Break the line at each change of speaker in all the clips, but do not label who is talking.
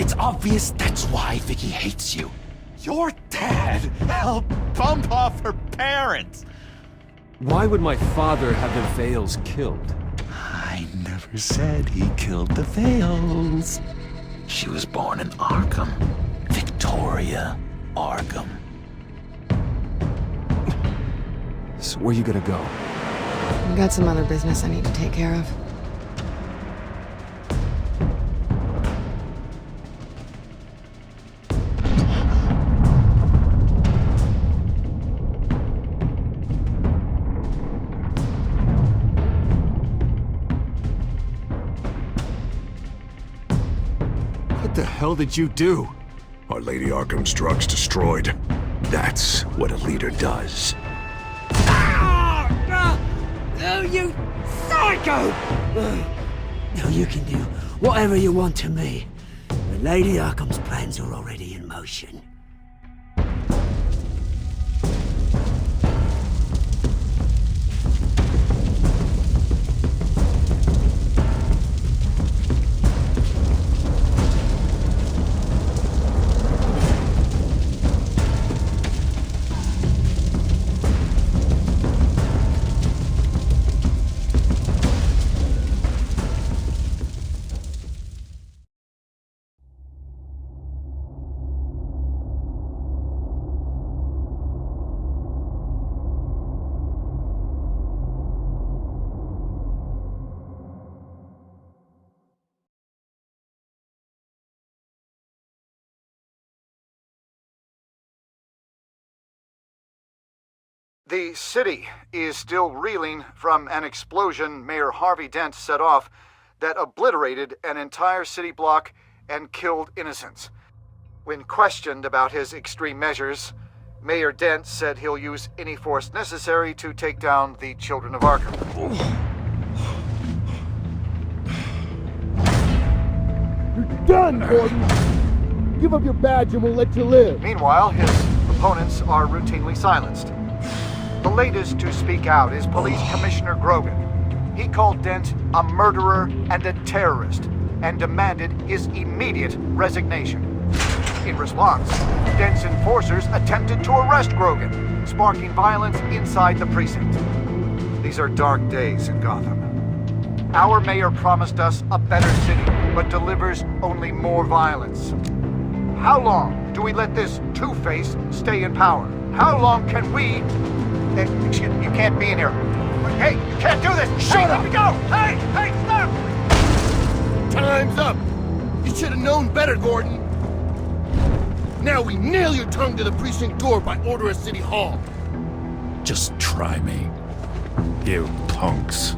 It's obvious that's why Vicky hates you. Your dad helped bump off her parents.
Why would my father have the Vales killed?
I never said he killed the Vales. She was born in Arkham. Victoria Arkham.
So where you gonna go?
I got some other business I need to take care of.
What the hell did you do?
Our Lady Arkham's drugs destroyed. That's what a leader does.
Oh, you psycho! Now you can do whatever you want to me. The Lady Arkham's plans are already in motion.
The city is still reeling from an explosion Mayor Harvey Dent set off that obliterated an entire city block and killed innocents. When questioned about his extreme measures, Mayor Dent said he'll use any force necessary to take down the Children of Arkham.
You're done, Gordon! Give up your badge and we'll let you live.
Meanwhile, his opponents are routinely silenced. The latest to speak out is Police Commissioner Grogan. He called Dent a murderer and a terrorist and demanded his immediate resignation. In response, Dent's enforcers attempted to arrest Grogan, sparking violence inside the precinct. These are dark days in Gotham. Our mayor promised us a better city, but delivers only more violence. How long do we let this Two-Face stay in power? How long can we... Excuse me, you can't be in here. Hey, you can't do this! Shut up! Let me go! Hey, stop!
Time's up! You should have known better, Gordon. Now we nail your tongue to the precinct door by order of City Hall.
Just try me, you punks.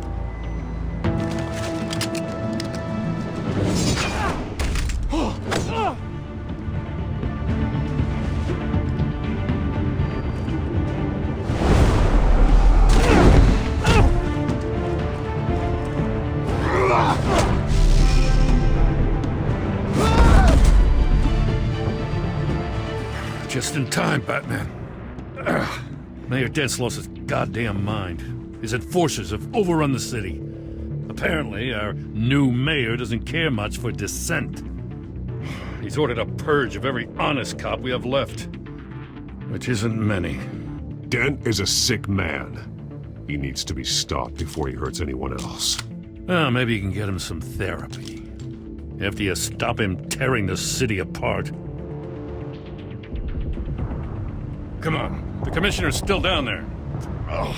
Just in time, Batman. Mayor Dent's lost his goddamn mind. His enforcers have overrun the city. Apparently, our new mayor doesn't care much for dissent. He's ordered a purge of every honest cop we have left. Which isn't many.
Dent is a sick man. He needs to be stopped before he hurts anyone else.
Well, maybe you can get him some therapy. After you stop him tearing the city apart. Come on, the commissioner's still down there. Oh.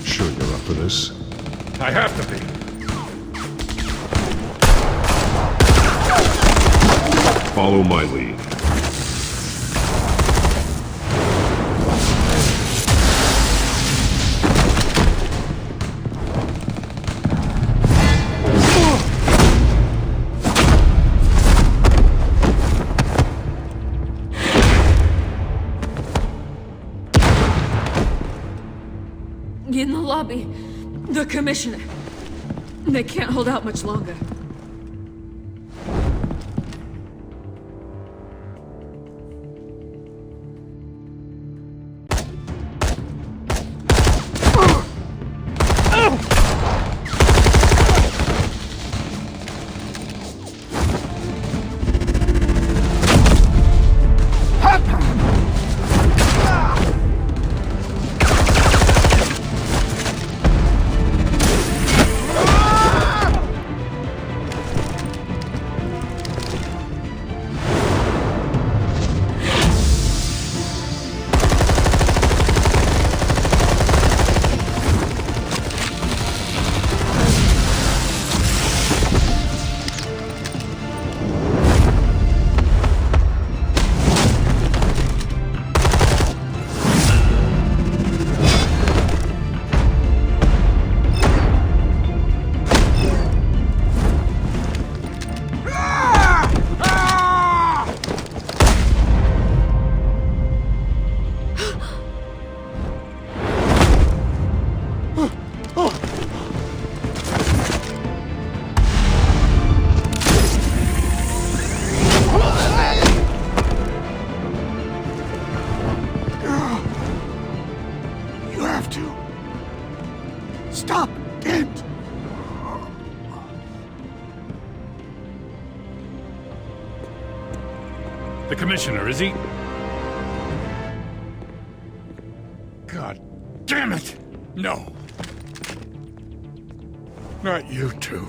Sure you're up for this?
I have to be.
Follow my lead.
In the lobby, the commissioner. They can't hold out much longer.
The commissioner, is he? God damn it! No. Not you two.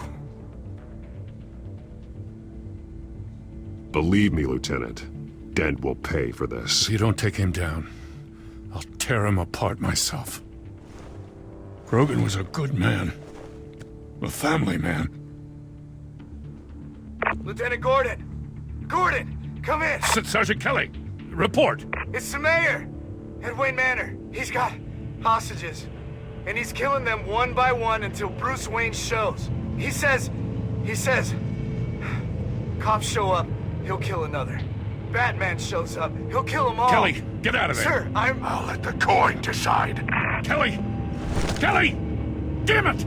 Believe me, Lieutenant, Dent will pay for this.
If you don't take him down, I'll tear him apart myself. Grogan was a good man. A family man.
Lieutenant Gordon! Gordon, come in!
Sergeant Kelly, report!
It's the mayor! At Wayne Manor. He's got hostages. And he's killing them one by one until Bruce Wayne shows. He says... Cops show up, he'll kill another. Batman shows up, he'll kill them all.
Kelly, get out of there!
Sir,
I'll let the coin decide. Kelly! Kelly! Damn it!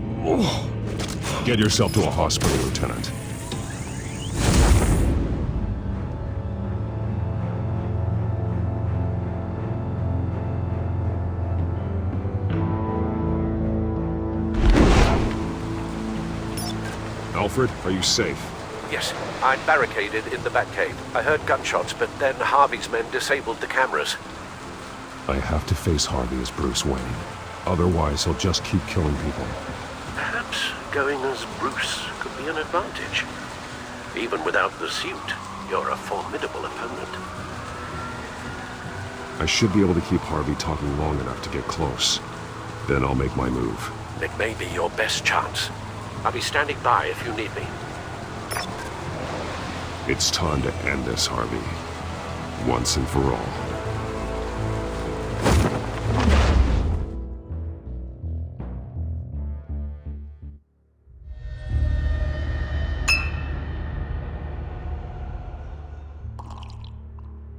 Get yourself to a hospital, Lieutenant. Alfred, are you safe?
Yes, I'm barricaded in the Batcave. I heard gunshots, but then Harvey's men disabled the cameras.
I have to face Harvey as Bruce Wayne. Otherwise, he'll just keep killing people.
Perhaps going as Bruce could be an advantage. Even without the suit, you're a formidable opponent.
I should be able to keep Harvey talking long enough to get close. Then I'll make my move.
It may be your best chance. I'll be standing by if you need me.
It's time to end this, Harvey. Once and for all.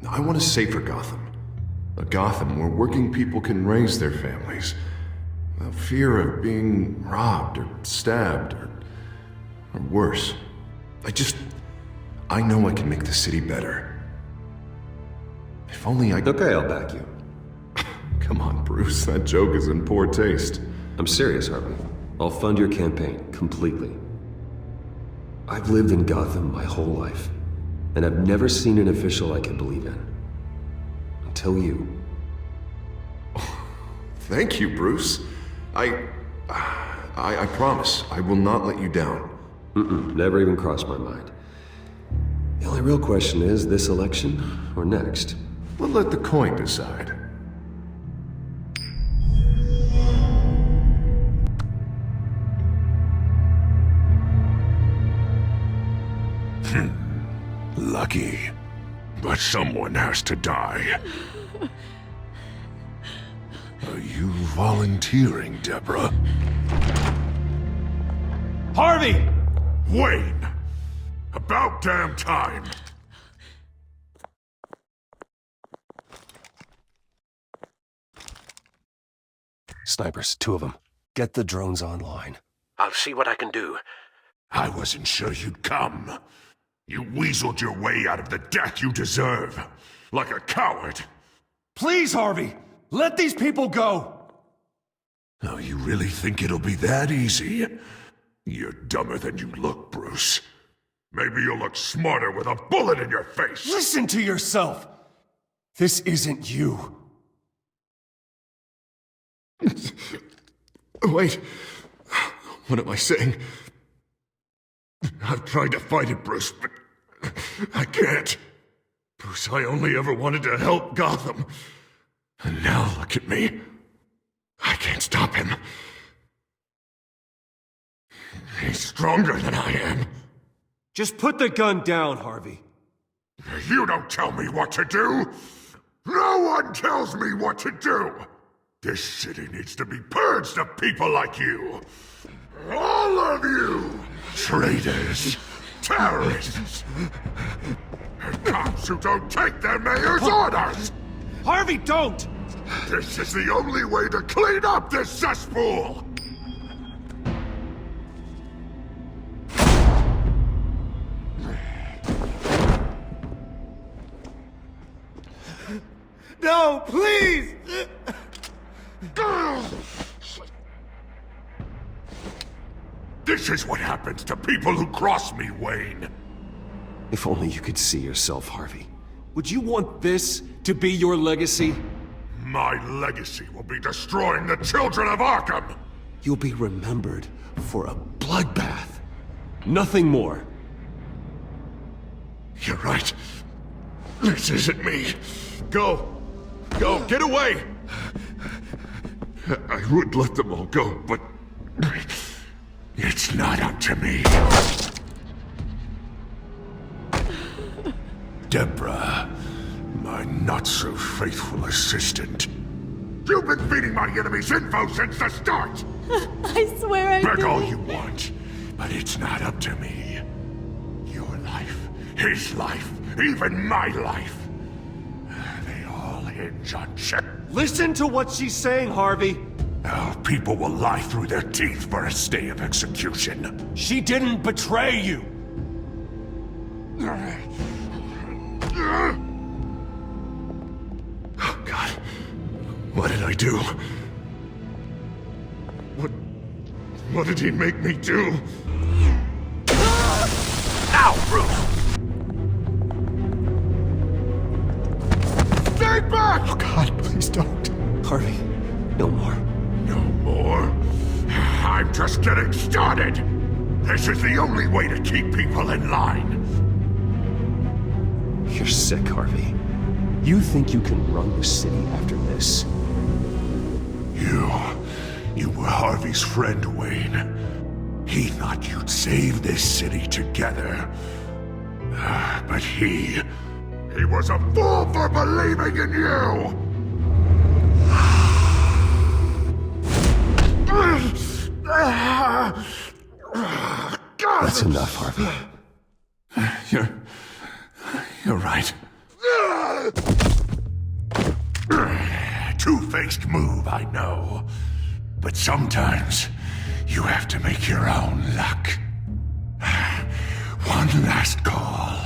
I want a safer Gotham. A Gotham where working people can raise their families without fear of being robbed or stabbed or worse. I know I can make the city better. If only I...
Okay, I'll back you.
Come on, Bruce, that joke is in poor taste.
I'm serious, Harvey. I'll fund your campaign, completely. I've lived in Gotham my whole life, and I've never seen an official I can believe in. Until you.
Thank you, Bruce. I promise, I will not let you down.
Never even crossed my mind. The only real question is, this election or next?
We'll let the coin decide.
Lucky. But someone has to die. Are you volunteering, Deborah?
Harvey!
Wayne! About damn time!
Snipers, 2 of them. Get the drones online.
I'll see what I can do.
I wasn't sure you'd come. You weaseled your way out of the death you deserve. Like a coward.
Please, Harvey! Let these people go!
Oh, you really think it'll be that easy? You're dumber than you look, Bruce. Maybe you'll look smarter with a bullet in your face!
Listen to yourself! This isn't you.
Wait. What am I saying?
I've tried to fight it, Bruce, but I can't. Bruce, I only ever wanted to help Gotham. And now look at me. I can't stop him. He's stronger than I am.
Just put the gun down, Harvey.
You don't tell me what to do. No one tells me what to do. This city needs to be purged of people like you. All of you! Traitors! Terrorists! And cops who don't take their mayor's orders!
Harvey, don't!
This is the only way to clean up this cesspool!
No, please!
This is what happens to people who cross me, Wayne.
If only you could see yourself, Harvey.
Would you want this to be your legacy?
My legacy will be destroying the children of Arkham!
You'll be remembered for a bloodbath. Nothing more.
You're right. This isn't me. Go. Go, get away! I would let them all go, but... it's not up to me. Deborah, my not-so-faithful assistant. You've been feeding my enemies info since the start!
I swear I
Beg
didn't.
all you want, but it's not up to me. Your life, his life, even my life. They all hinge on Shep.
Listen to what she's saying, Harvey.
Now, people will lie through their teeth for a stay of execution.
She didn't betray you.
Oh, God. What did I do? What did he make me do? Ow, Bruce! Stay back!
Oh God, please don't.
Harvey, no more.
No more? I'm just getting started! This is the only way to keep people in line!
You're sick, Harvey. You think you can run the city after this?
You were Harvey's friend, Wayne. He thought you'd save this city together. But he was a fool for believing in you!
That's enough, Harvey.
You're right. Two-faced move, I know. But sometimes, you have to make your own luck. One last call.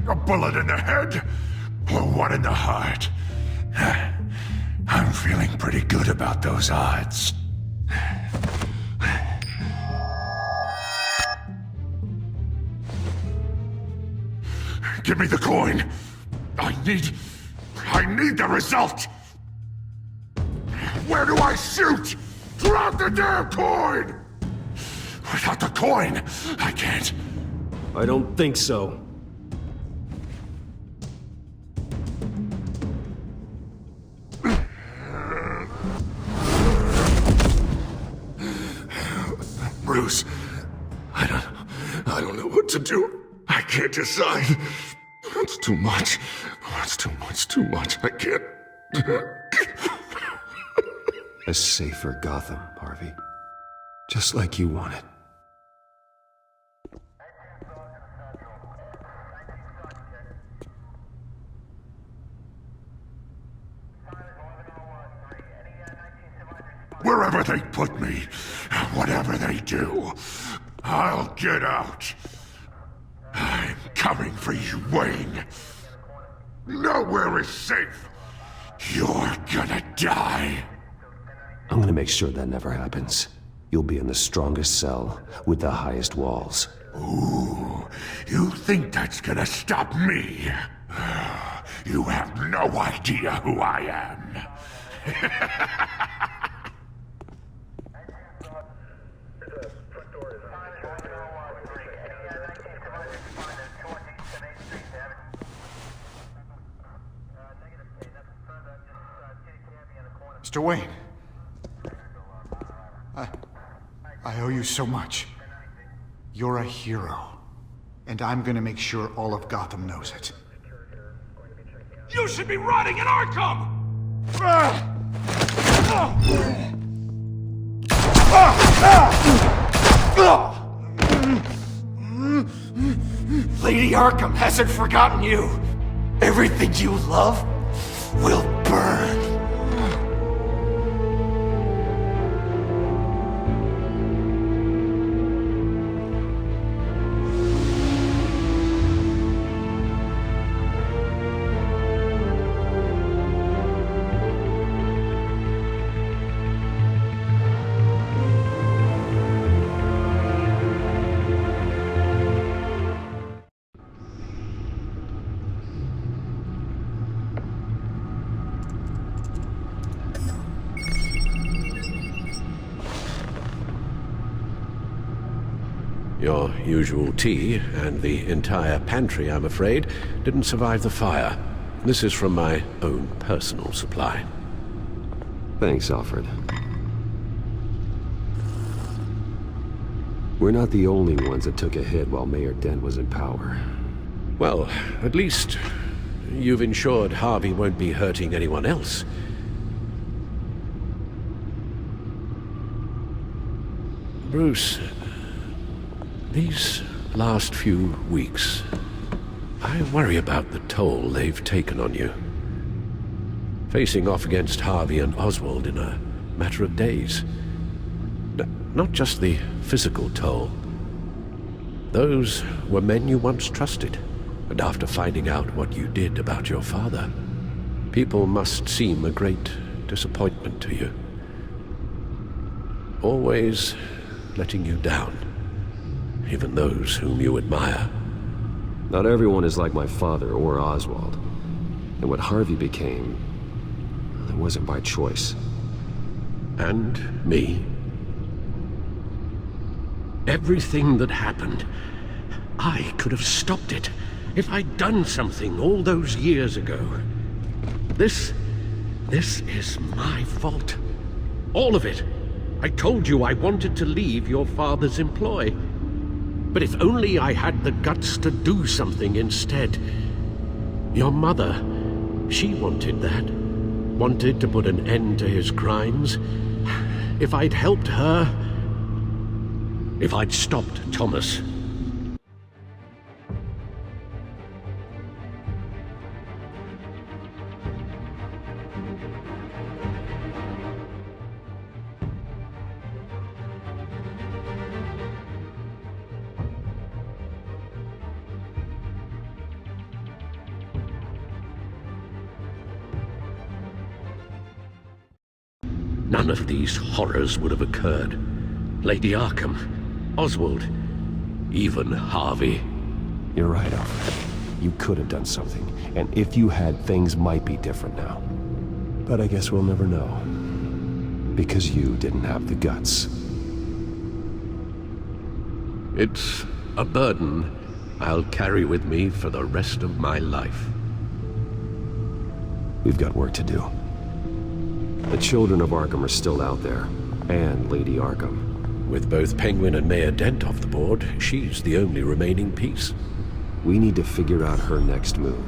A bullet in the head, or one in the heart. I'm feeling pretty good about those odds. Give me the coin. I need the result. Where do I shoot? Drop the damn coin! Without the coin, I can't.
I don't think so.
Bruce, I don't know what to do. I can't decide. It's too much. It's too much. I can't.
A safer Gotham, Harvey. Just like you wanted.
Wherever they put me, whatever they do, I'll get out. I'm coming for you, Wayne. Nowhere is safe. You're gonna die.
I'm gonna make sure that never happens. You'll be in the strongest cell with the highest walls.
Ooh, you think that's gonna stop me? You have no idea who I am.
Mr. Wayne. I owe you so much. You're a hero. And I'm gonna make sure all of Gotham knows it.
You should be rotting in Arkham!
Lady Arkham hasn't forgotten you. Everything you love will burn.
Your usual tea and the entire pantry, I'm afraid, didn't survive the fire. This is from my own personal supply.
Thanks, Alfred. We're not the only ones that took a hit while Mayor Dent was in power.
Well, at least you've ensured Harvey won't be hurting anyone else. Bruce, these last few weeks, I worry about the toll they've taken on you. Facing off against Harvey and Oswald in a matter of days. Not just the physical toll. Those were men you once trusted, and after finding out what you did about your father, people must seem a great disappointment to you. Always letting you down, even those whom you admire.
Not everyone is like my father or Oswald. And what Harvey became, it wasn't by choice.
And me. Everything that happened, I could have stopped it if I'd done something all those years ago. This is my fault. All of it. I told you I wanted to leave your father's employ. But if only I had the guts to do something instead. Your mother, she wanted that. Wanted to put an end to his crimes. If I'd helped her, if I'd stopped Thomas. None of these horrors would have occurred. Lady Arkham, Oswald, even Harvey.
You're right, Alfred. You could have done something, and if you had, things might be different now. But I guess we'll never know. Because you didn't have the guts.
It's a burden I'll carry with me for the rest of my life.
We've got work to do. The children of Arkham are still out there, and Lady Arkham.
With both Penguin and Mayor Dent off the board, she's the only remaining piece.
We need to figure out her next move.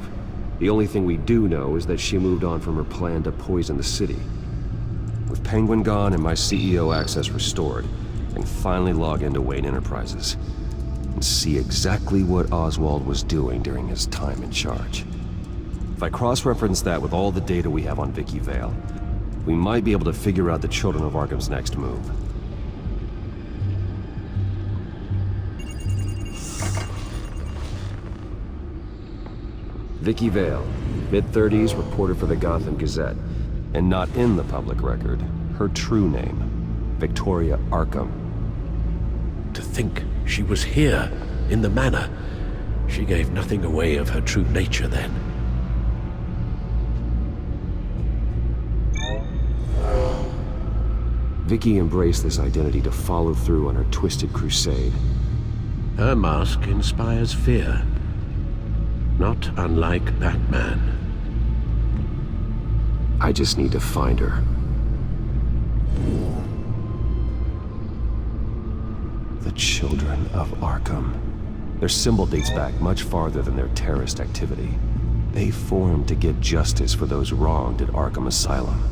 The only thing we do know is that she moved on from her plan to poison the city. With Penguin gone and my CEO access restored, I can finally log into Wayne Enterprises and see exactly what Oswald was doing during his time in charge. If I cross-reference that with all the data we have on Vicky Vale, we might be able to figure out the Children of Arkham's next move. Vicky Vale, mid-30s, reporter for the Gotham Gazette, and not in the public record. Her true name, Victoria Arkham.
To think she was here, in the manor. She gave nothing away of her true nature then.
Vicky embraced this identity to follow through on her twisted crusade.
Her mask inspires fear. Not unlike Batman.
I just need to find her. The Children of Arkham. Their symbol dates back much farther than their terrorist activity. They formed to get justice for those wronged at Arkham Asylum.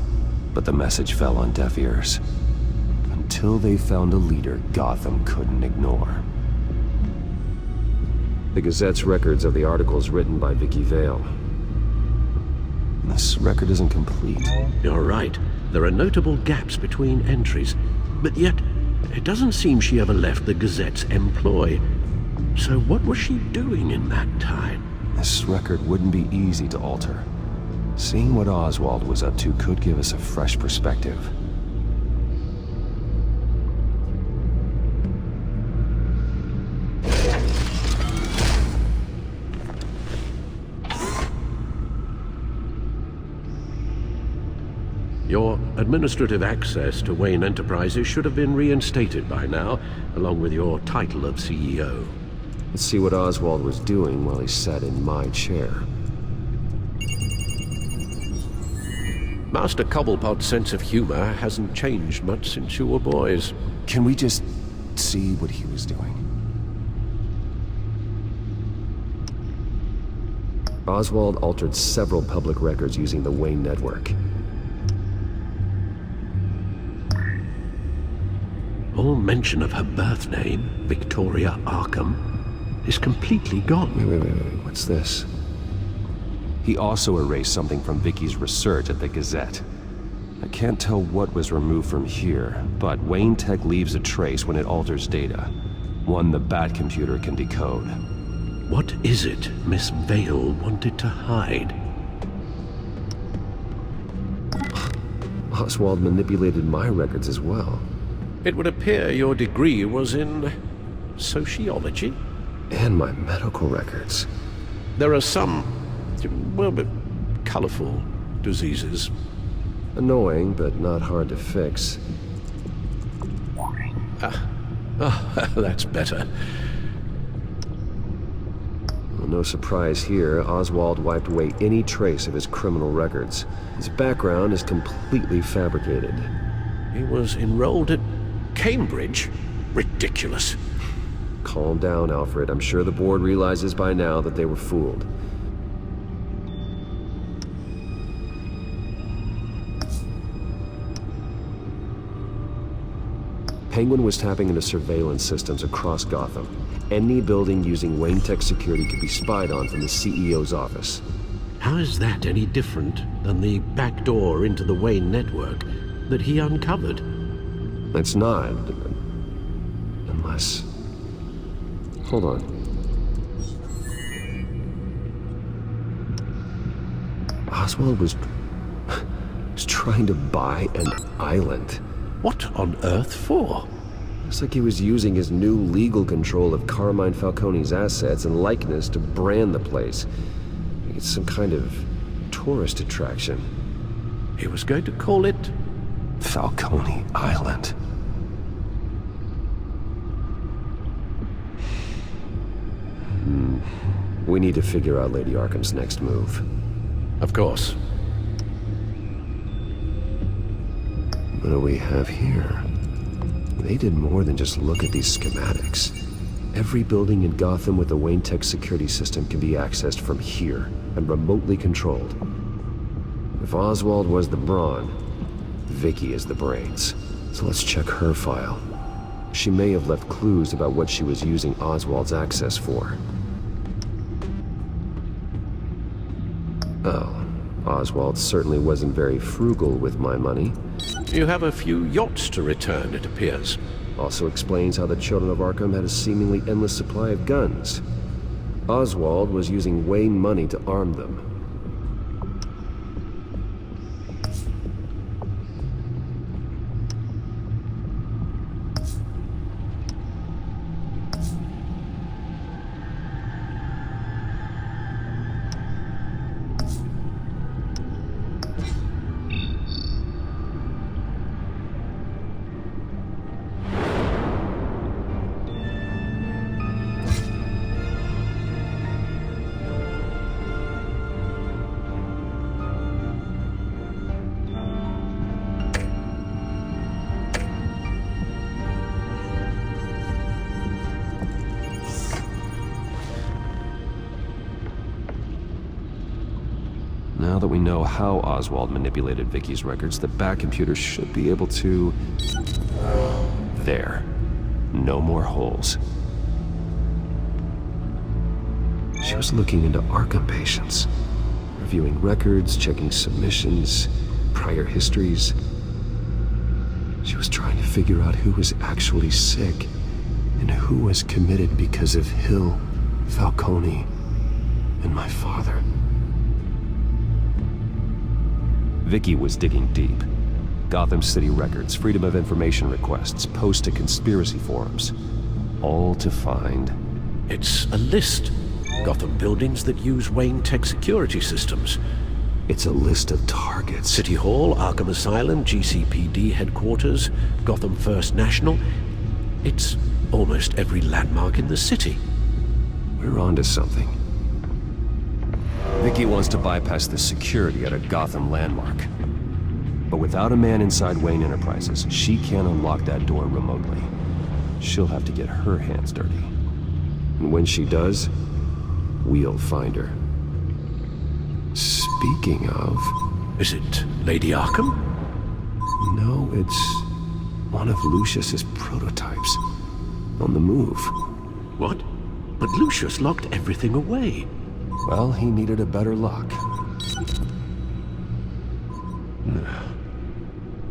But the message fell on deaf ears. Until they found a leader Gotham couldn't ignore. The Gazette's records of the articles written by Vicky Vale. This record isn't complete.
You're right. There are notable gaps between entries. But yet, it doesn't seem she ever left the Gazette's employ. So what was she doing in that time?
This record wouldn't be easy to alter. Seeing what Oswald was up to could give us a fresh perspective.
Your administrative access to Wayne Enterprises should have been reinstated by now, along with your title of CEO.
Let's see what Oswald was doing while he sat in my chair.
Master Cobblepot's sense of humor hasn't changed much since you were boys.
Can we just see what he was doing? Oswald altered several public records using the Wayne network.
All mention of her birth name, Victoria Arkham, is completely gone.
Wait, what's this? He also erased something from Vicky's research at the Gazette. I can't tell what was removed from here, but Wayne Tech leaves a trace when it alters data. One the Bat computer can decode.
What is it Miss Vale wanted to hide?
Oswald manipulated my records as well.
It would appear your degree was in sociology?
And my medical records.
There are some, well, colorful diseases.
Annoying, but not hard to fix.
That's better.
Well, no surprise here, Oswald wiped away any trace of his criminal records. His background is completely fabricated.
He was enrolled at Cambridge? Ridiculous.
Calm down, Alfred. I'm sure the board realizes by now that they were fooled. Penguin was tapping into surveillance systems across Gotham. Any building using Wayne Tech security could be spied on from the CEO's office.
How is that any different than the back door into the Wayne network that he uncovered?
It's not. Unless... Hold on. Oswald was trying to buy an island.
What on earth for?
Looks like he was using his new legal control of Carmine Falcone's assets and likeness to brand the place. Like it's some kind of tourist attraction.
He was going to call it
Falcone Island. We need to figure out Lady Arkham's next move.
Of course.
What do we have here? They did more than just look at these schematics. Every building in Gotham with the Wayne Tech security system can be accessed from here and remotely controlled. If Oswald was the brawn, Vicky is the brains. So let's check her file. She may have left clues about what she was using Oswald's access for. Oh, Oswald certainly wasn't very frugal with my money.
You have a few yachts to return, it appears.
Also explains how the Children of Arkham had a seemingly endless supply of guns. Oswald was using Wayne money to arm them. Now that we know how Oswald manipulated Vicky's records, the Bat computer should be able to... There. No more holes. She was looking into Arkham patients, reviewing records, checking submissions, prior histories. She was trying to figure out who was actually sick and who was committed because of Hill, Falcone, and my father. Vicky was digging deep. Gotham City records, Freedom of Information requests, posts to conspiracy forums. All to find...
It's a list. Gotham buildings that use Wayne Tech security systems.
It's a list of targets.
City Hall, Arkham Asylum, GCPD headquarters, Gotham First National. It's almost every landmark in the city.
We're onto something. Vicky wants to bypass the security at a Gotham landmark. But without a man inside Wayne Enterprises, she can't unlock that door remotely. She'll have to get her hands dirty. And when she does, we'll find her. Speaking of...
Is it Lady Arkham?
No, it's one of Lucius's prototypes. On the move.
What? But Lucius locked everything away.
Well, he needed a better lock.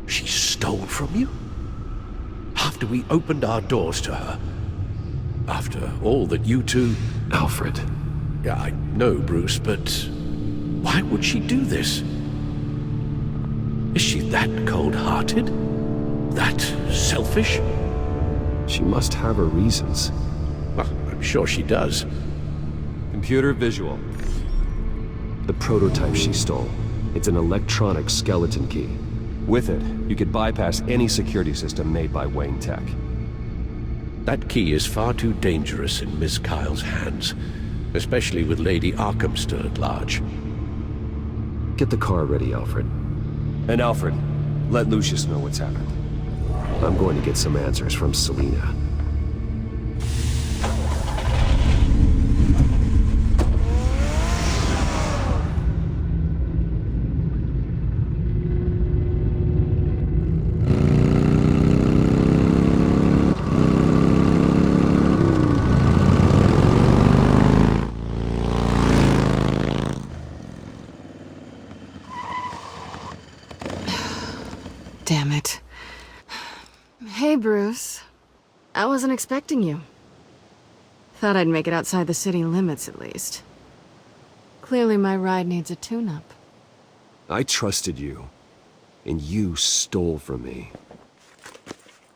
She stole from you? After we opened our doors to her? After all that you two...
Alfred.
Yeah, I know, Bruce, but... why would she do this? Is she that cold-hearted? That selfish?
She must have her reasons.
Well, I'm sure she does.
Computer visual. The prototype she stole. It's an electronic skeleton key. With it, you could bypass any security system made by Wayne Tech.
That key is far too dangerous in Miss Kyle's hands, especially with Lady Arkham still at large.
Get the car ready, Alfred. And Alfred, let Lucius know what's happened. I'm going to get some answers from Selina.
Damn it. Hey, Bruce. I wasn't expecting you. Thought I'd make it outside the city limits, at least. Clearly my ride needs a tune-up.
I trusted you, and you stole from me.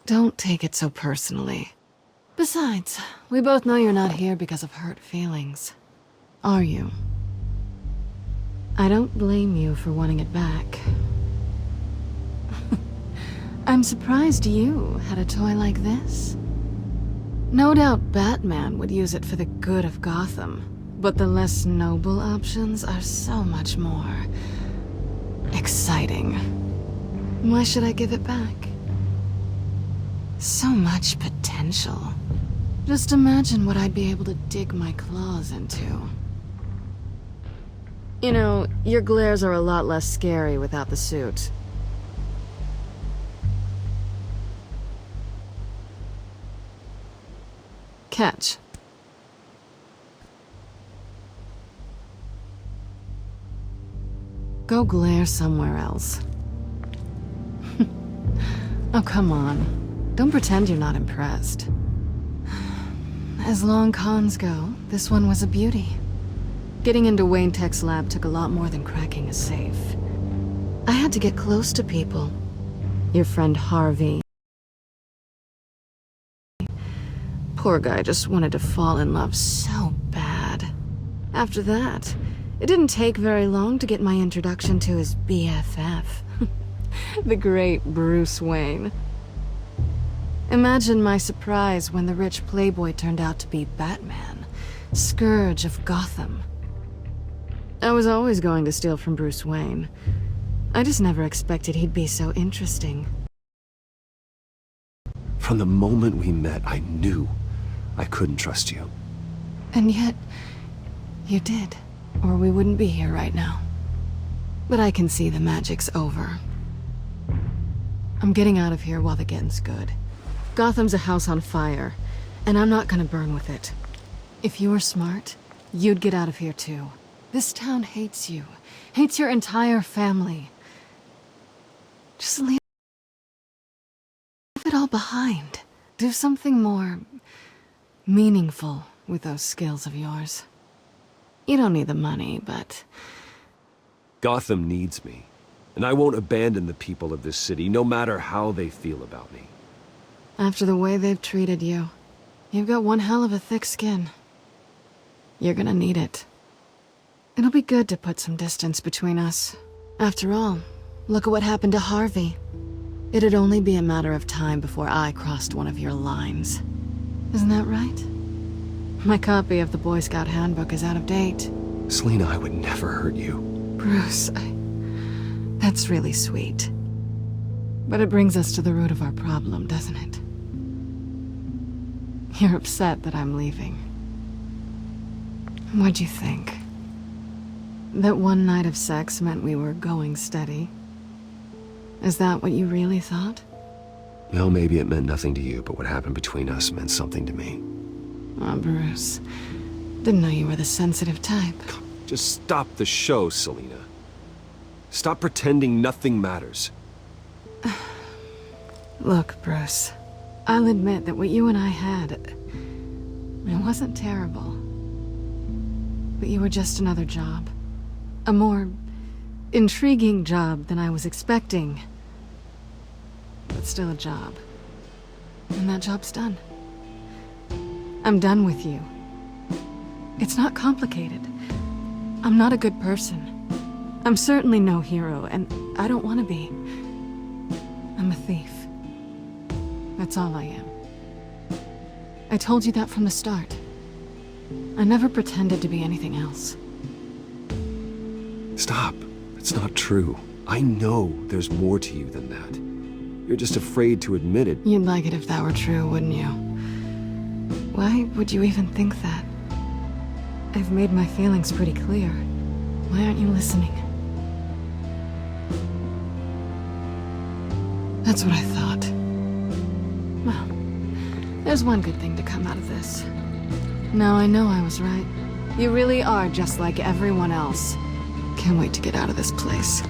Don't take it so personally. Besides, we both know you're not here because of hurt feelings. Are you? I don't blame you for wanting it back. I'm surprised you had a toy like this. No doubt Batman would use it for the good of Gotham, but the less noble options are so much more... exciting. Why should I give it back? So much potential. Just imagine what I'd be able to dig my claws into. You know, your glares are a lot less scary without the suit. Catch. Go glare somewhere else. Oh, come on. Don't pretend you're not impressed. As long cons go, this one was a beauty. Getting into Wayne Tech's lab took a lot more than cracking a safe. I had to get close to people. Your friend Harvey. Poor guy just wanted to fall in love so bad. After that, it didn't take very long to get my introduction to his BFF. The great Bruce Wayne. Imagine my surprise when the rich playboy turned out to be Batman, Scourge of Gotham. I was always going to steal from Bruce Wayne. I just never expected he'd be so interesting.
From the moment we met, I knew I couldn't trust you.
And yet, you did, or we wouldn't be here right now. But I can see the magic's over. I'm getting out of here while the getting's good. Gotham's a house on fire, and I'm not gonna burn with it. If you were smart, you'd get out of here too. This town hates you, hates your entire family. Just leave it all behind. Do something more meaningful with those skills of yours. You don't need the money, but...
Gotham needs me, and I won't abandon the people of this city, no matter how they feel about me.
After the way they've treated you, you've got one hell of a thick skin. You're gonna need it. It'll be good to put some distance between us. After all, look at what happened to Harvey. It'd only be a matter of time before I crossed one of your lines. Isn't that right? My copy of the Boy Scout Handbook is out of date.
Selina, I would never hurt you.
Bruce, that's really sweet. But it brings us to the root of our problem, doesn't it? You're upset that I'm leaving. What'd you think? That one night of sex meant we were going steady? Is that what you really thought?
Well, maybe it meant nothing to you, but what happened between us meant something to me.
Oh, Bruce. Didn't know you were the sensitive type.
Just stop the show, Selina. Stop pretending nothing matters.
Look, Bruce. I'll admit that what you and I had, it wasn't terrible. But you were just another job. A more intriguing job than I was expecting. But still a job. And that job's done. I'm done with you. It's not complicated. I'm not a good person. I'm certainly no hero, and I don't want to be. I'm a thief. That's all I am. I told you that from the start. I never pretended to be anything else.
Stop. It's not true. I know there's more to you than that. You're just afraid to admit it.
You'd like it if that were true, wouldn't you? Why would you even think that? I've made my feelings pretty clear. Why aren't you listening? That's what I thought. Well, there's one good thing to come out of this. Now I know I was right. You really are just like everyone else. Can't wait to get out of this place.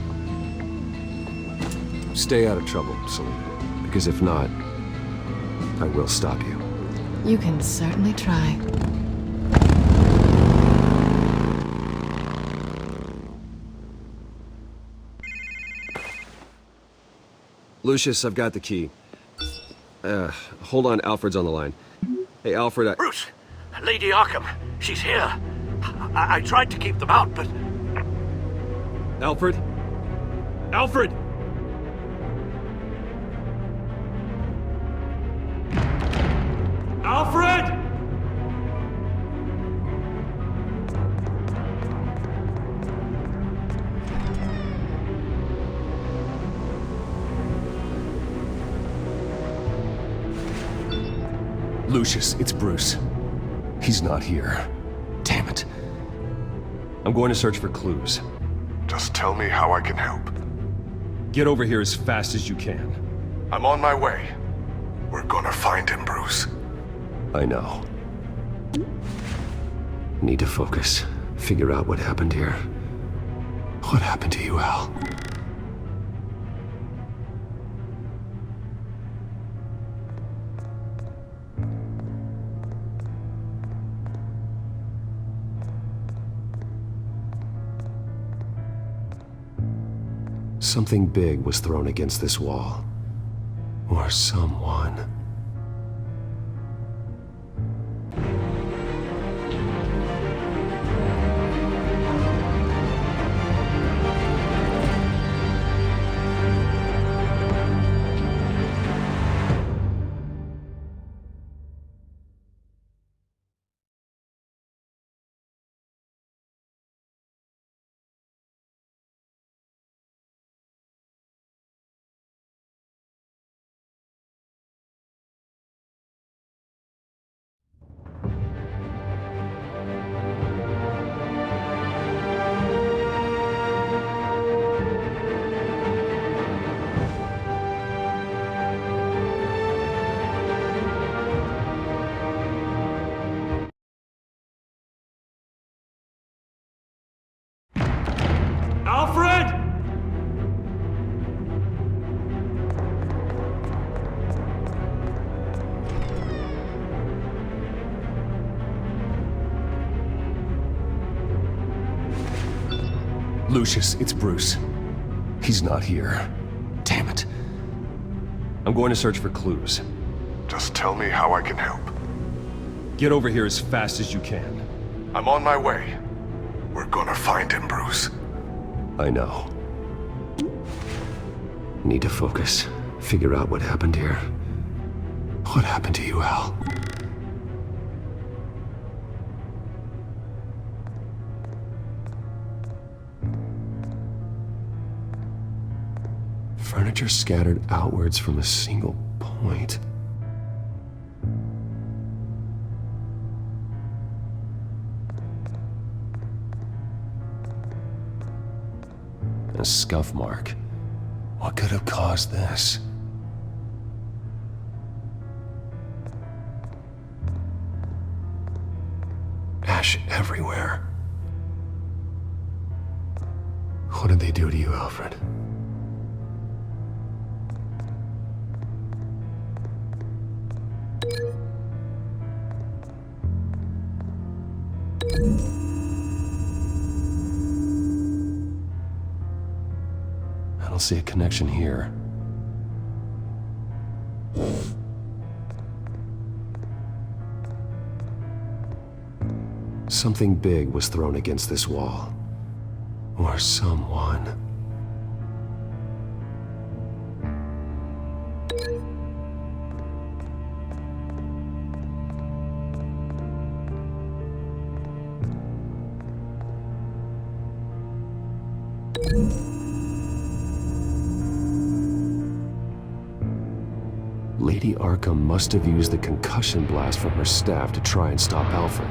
Stay out of trouble, Selina. Because if not, I will stop you.
You can certainly try.
Lucius, I've got the key. Hold on, Alfred's on the line. Hey, Alfred,
Bruce! Lady Arkham, she's here. I tried to keep them out, but...
Alfred? Alfred! Alfred! Lucius, it's Bruce. He's not here. Damn it. I'm going to search for clues.
Just tell me how I can help.
Get over here as fast as you can.
I'm on my way. We're gonna find him, Bruce.
I know. Need to focus. Figure out what happened here. What happened to you, Al? Something big was thrown against this wall. Or someone.
Alfred!
Lucius, it's Bruce. He's not here. Damn it. I'm going to search for clues.
Just tell me how I can help.
Get over here as fast as you can.
I'm on my way. We're gonna find him, Bruce.
I know. Need to focus. Figure out what happened here.
What happened to you, Al? Furniture scattered outwards from a single point.
A scuff mark.
What could have caused this? Ash everywhere. What did they do to you, Alfred?
I don't see a connection here. Something big was thrown against this wall. Or someone. Lady Arkham must have used the concussion blast from her staff to try and stop Alfred.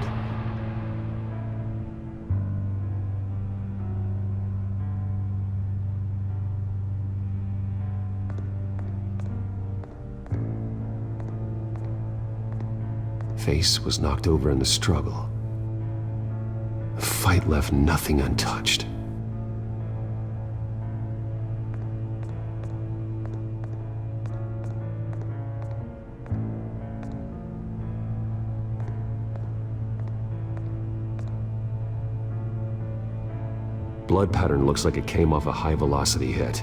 Face was knocked over in the struggle. The fight left nothing untouched. Blood pattern looks like it came off a high-velocity hit.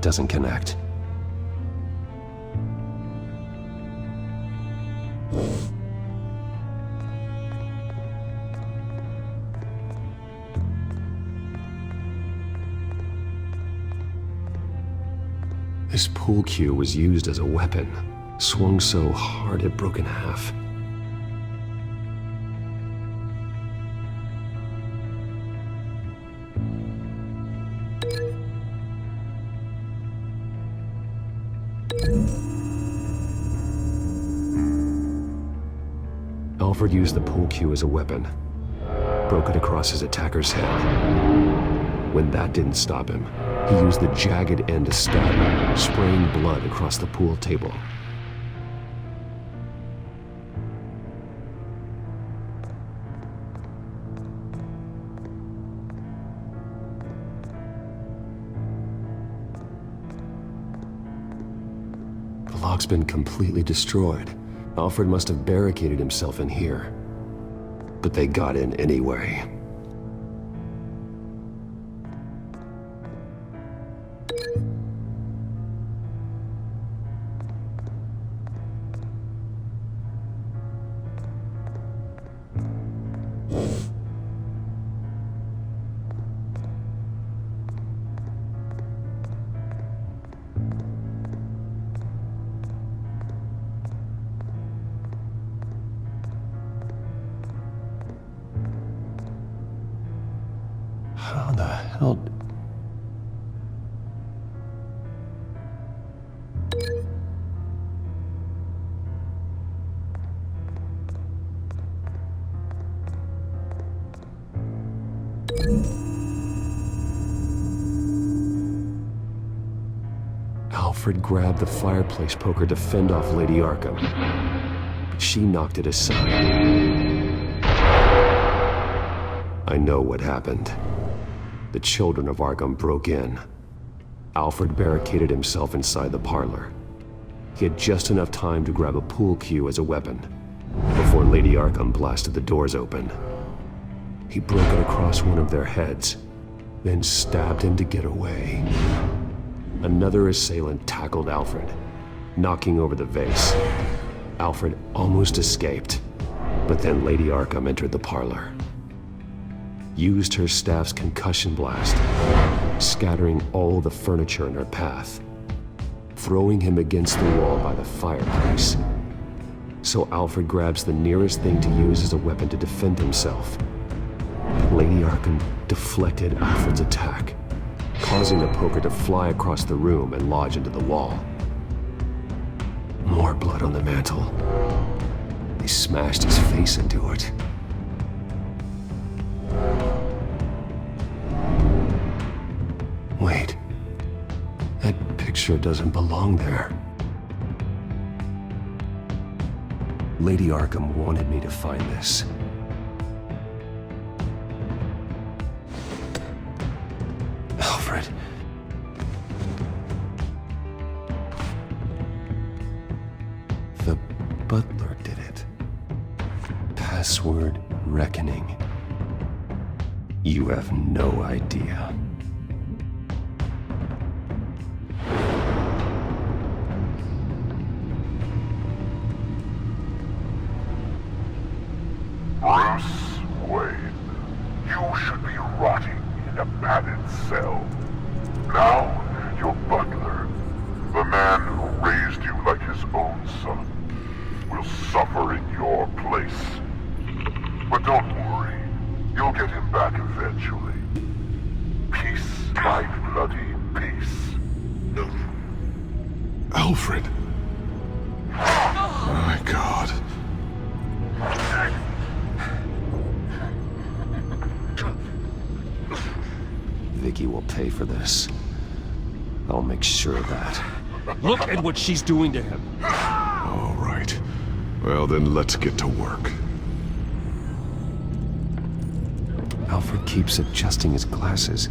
Doesn't connect. This pool cue was used as a weapon, swung so hard it broke in half. Alfred used the pool cue as a weapon, broke it across his attacker's head. When that didn't stop him, he used the jagged end to stab him, spraying blood across the pool table. The lock's been completely destroyed. Alfred must have barricaded himself in here. But they got in anyway. How the hell... Alfred grabbed the fireplace poker to fend off Lady Arkham, but she knocked it aside. I know what happened. The children of Arkham broke in. Alfred barricaded himself inside the parlor. He had just enough time to grab a pool cue as a weapon, before before Lady Arkham blasted the doors open. He broke it across one of their heads, then stabbed him to get away. Another assailant tackled Alfred, knocking over the vase. Alfred almost escaped, but then Lady Arkham entered the parlor. Used her staff's concussion blast, scattering all the furniture in her path, throwing him against the wall by the fireplace. So Alfred grabs the nearest thing to use as a weapon to defend himself. Lady Arkham deflected Alfred's attack, causing the poker to fly across the room and lodge into the wall. More blood on the mantel. They smashed his face into it. Wait. That picture doesn't belong there. Lady Arkham wanted me to find this. Alfred. The butler did it. Password reckoning. You have no idea.
Bruce Wayne, you should be rotting in a padded cell. Now, your butler, the man who raised you like his own son, will suffer in your place. But don't worry, you'll get him back eventually. Peace, my bloody peace.
Alfred! My God.
Vicky will pay for this. I'll make sure of that. Look at what she's doing to him!
All right. Well, then let's get to work.
Alfred keeps adjusting his glasses.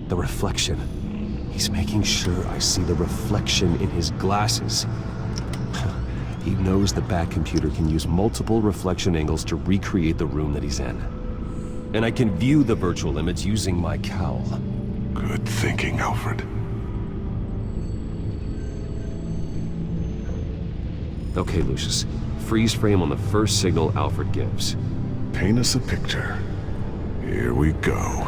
The reflection. He's making sure I see the reflection in his glasses. He knows the Batcomputer can use multiple reflection angles to recreate the room that he's in. And I can view the virtual image using my cowl.
Good thinking, Alfred.
Okay, Lucius. Freeze frame on the first signal Alfred gives.
Paint us a picture. Here we go.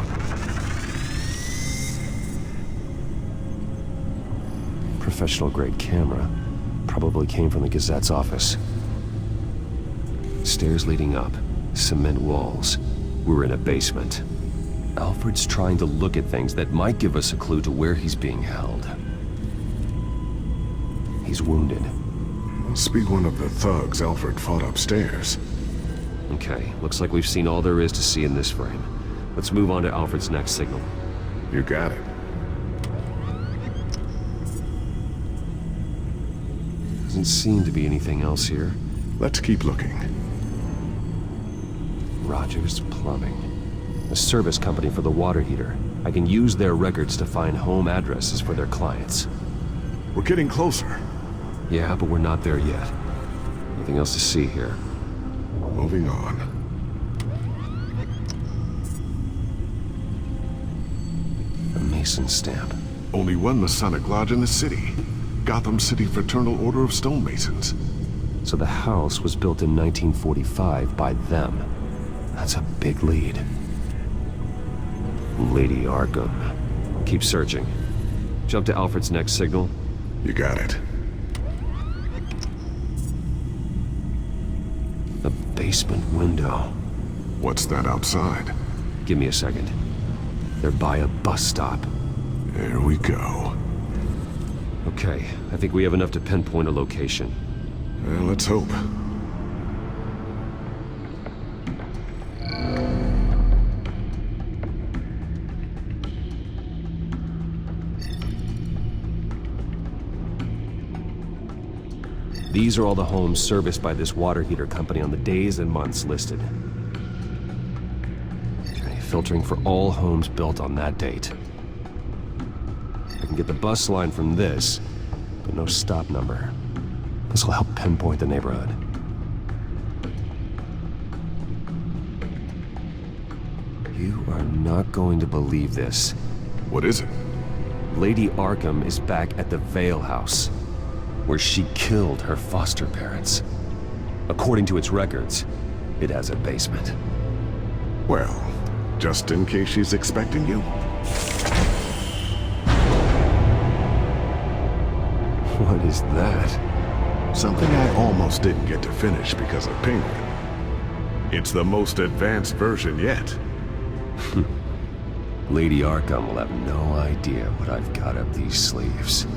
Professional-grade camera. Probably came from the Gazette's office. Stairs leading up. Cement walls. We're in a basement. Alfred's trying to look at things that might give us a clue to where he's being held. He's wounded.
Must be one of the thugs Alfred fought upstairs.
Okay, looks like we've seen all there is to see in this frame. Let's move on to Alfred's next signal.
You got it.
Doesn't seem to be anything else here.
Let's keep looking.
Rogers Plumbing. A service company for the water heater. I can use their records to find home addresses for their clients.
We're getting closer.
Yeah, but we're not there yet. Nothing else to see here.
Moving on.
A Mason stamp.
Only one Masonic lodge in the city. Gotham City Fraternal Order of Stonemasons.
So the house was built in 1945 by them. That's a big lead. Lady Arkham. Keep searching. Jump to Alfred's next signal.
You got it.
The basement window.
What's that outside?
Give me a second. They're by a bus stop.
There we go.
Okay, I think we have enough to pinpoint a location.
Well, let's hope.
These are all the homes serviced by this water heater company on the days and months listed. Okay, filtering for all homes built on that date. I can get the bus line from this, but no stop number. This will help pinpoint the neighborhood. I'm not going to believe this.
What is it?
Lady Arkham is back at the Vale House, where she killed her foster parents. According to its records, it has a basement.
Well, just in case she's expecting you.
What is that?
Something I almost didn't get to finish because of Penguin. It's the most advanced version yet.
Lady Arkham will have no idea what I've got up these sleeves.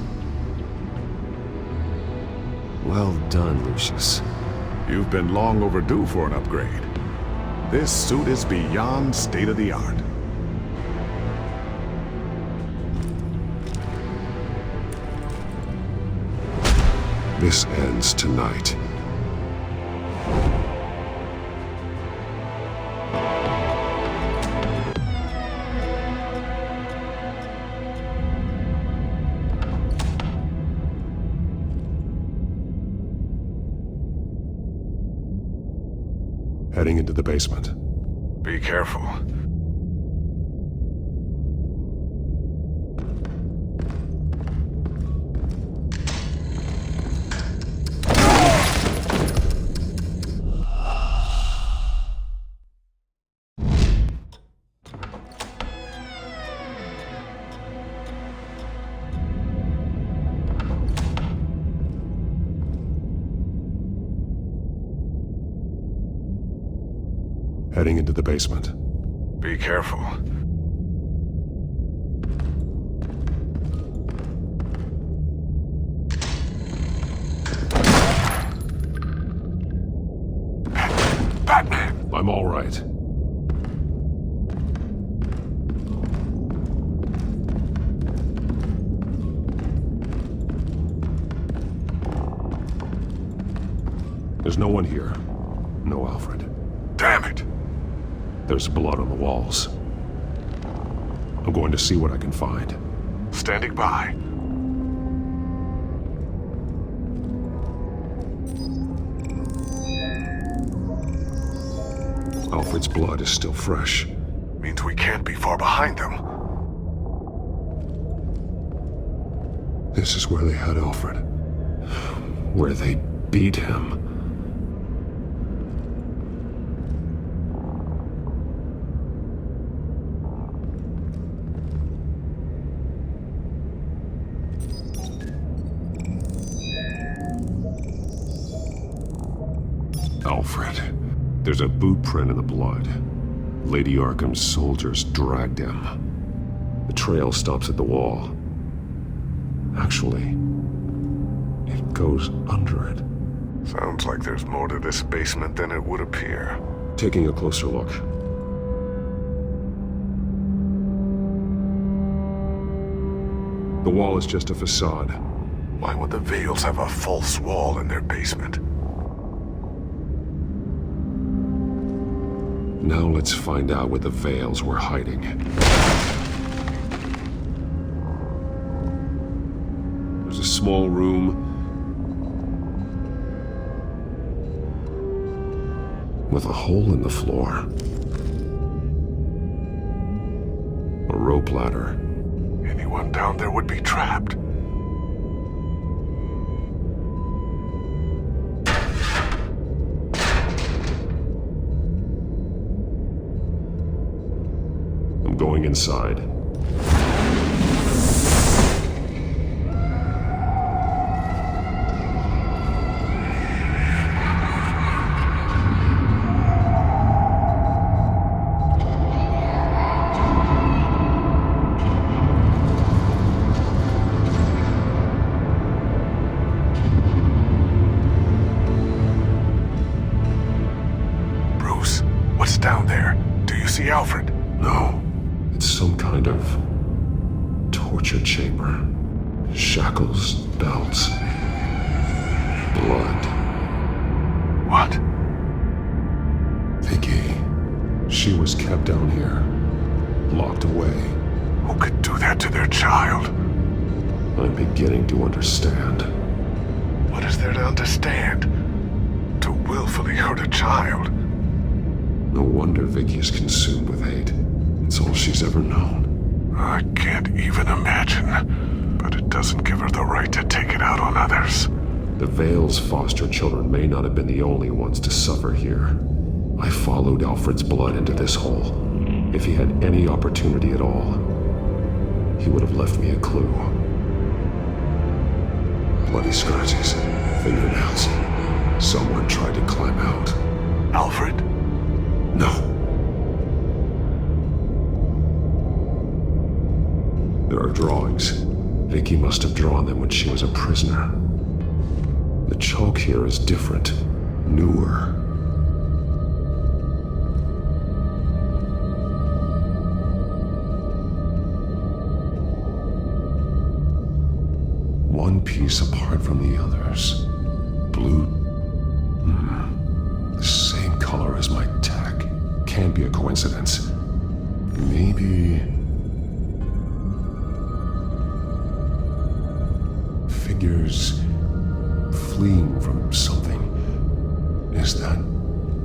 Well done, Lucius.
You've been long overdue for an upgrade. This suit is beyond state-of-the-art.
This ends tonight. Heading into the basement.
Be careful.
Heading into the basement.
Be careful.
Batman! I'm all right. There's no one here. No Alfred.
Damn it!
There's blood on the walls. I'm going to see what I can find.
Standing by.
Alfred's blood is still fresh.
Means we can't be far behind them.
This is where they had Alfred. Where they beat him. Alfred. There's a boot print in the blood. Lady Arkham's soldiers dragged him. The trail stops at the wall. Actually, it goes under it.
Sounds like there's more to this basement than it would appear.
Taking a closer look. The wall is just a facade.
Why would the Vales have a false wall in their basement?
Now let's find out where the Vales were hiding. There's a small room with a hole in the floor. A rope ladder.
Anyone down there would be trapped.
I'm going inside.
Bruce, what's down there? Do you see Alfred?
No. It's some kind of torture chamber. Shackles, belts, blood.
What?
Vicky. She was kept down here, locked away.
Who could do that to their child?
I'm beginning to understand.
What is there to understand? To willfully hurt a child?
No wonder Vicky is consumed with hate. It's all she's ever known.
I can't even imagine, but it doesn't give her the right to take it out on others.
The Vale's foster children may not have been the only ones to suffer here. I followed Alfred's blood into this hole. If he had any opportunity at all, he would have left me a clue. Bloody scratches, fingernails. Someone tried to climb out.
Alfred?
No. There are drawings. Vicky must have drawn them when she was a prisoner. The chalk here is different, newer. One piece apart from the others. Blue. The same color as my tech. Can't be a coincidence. Maybe... figures fleeing from something. Is that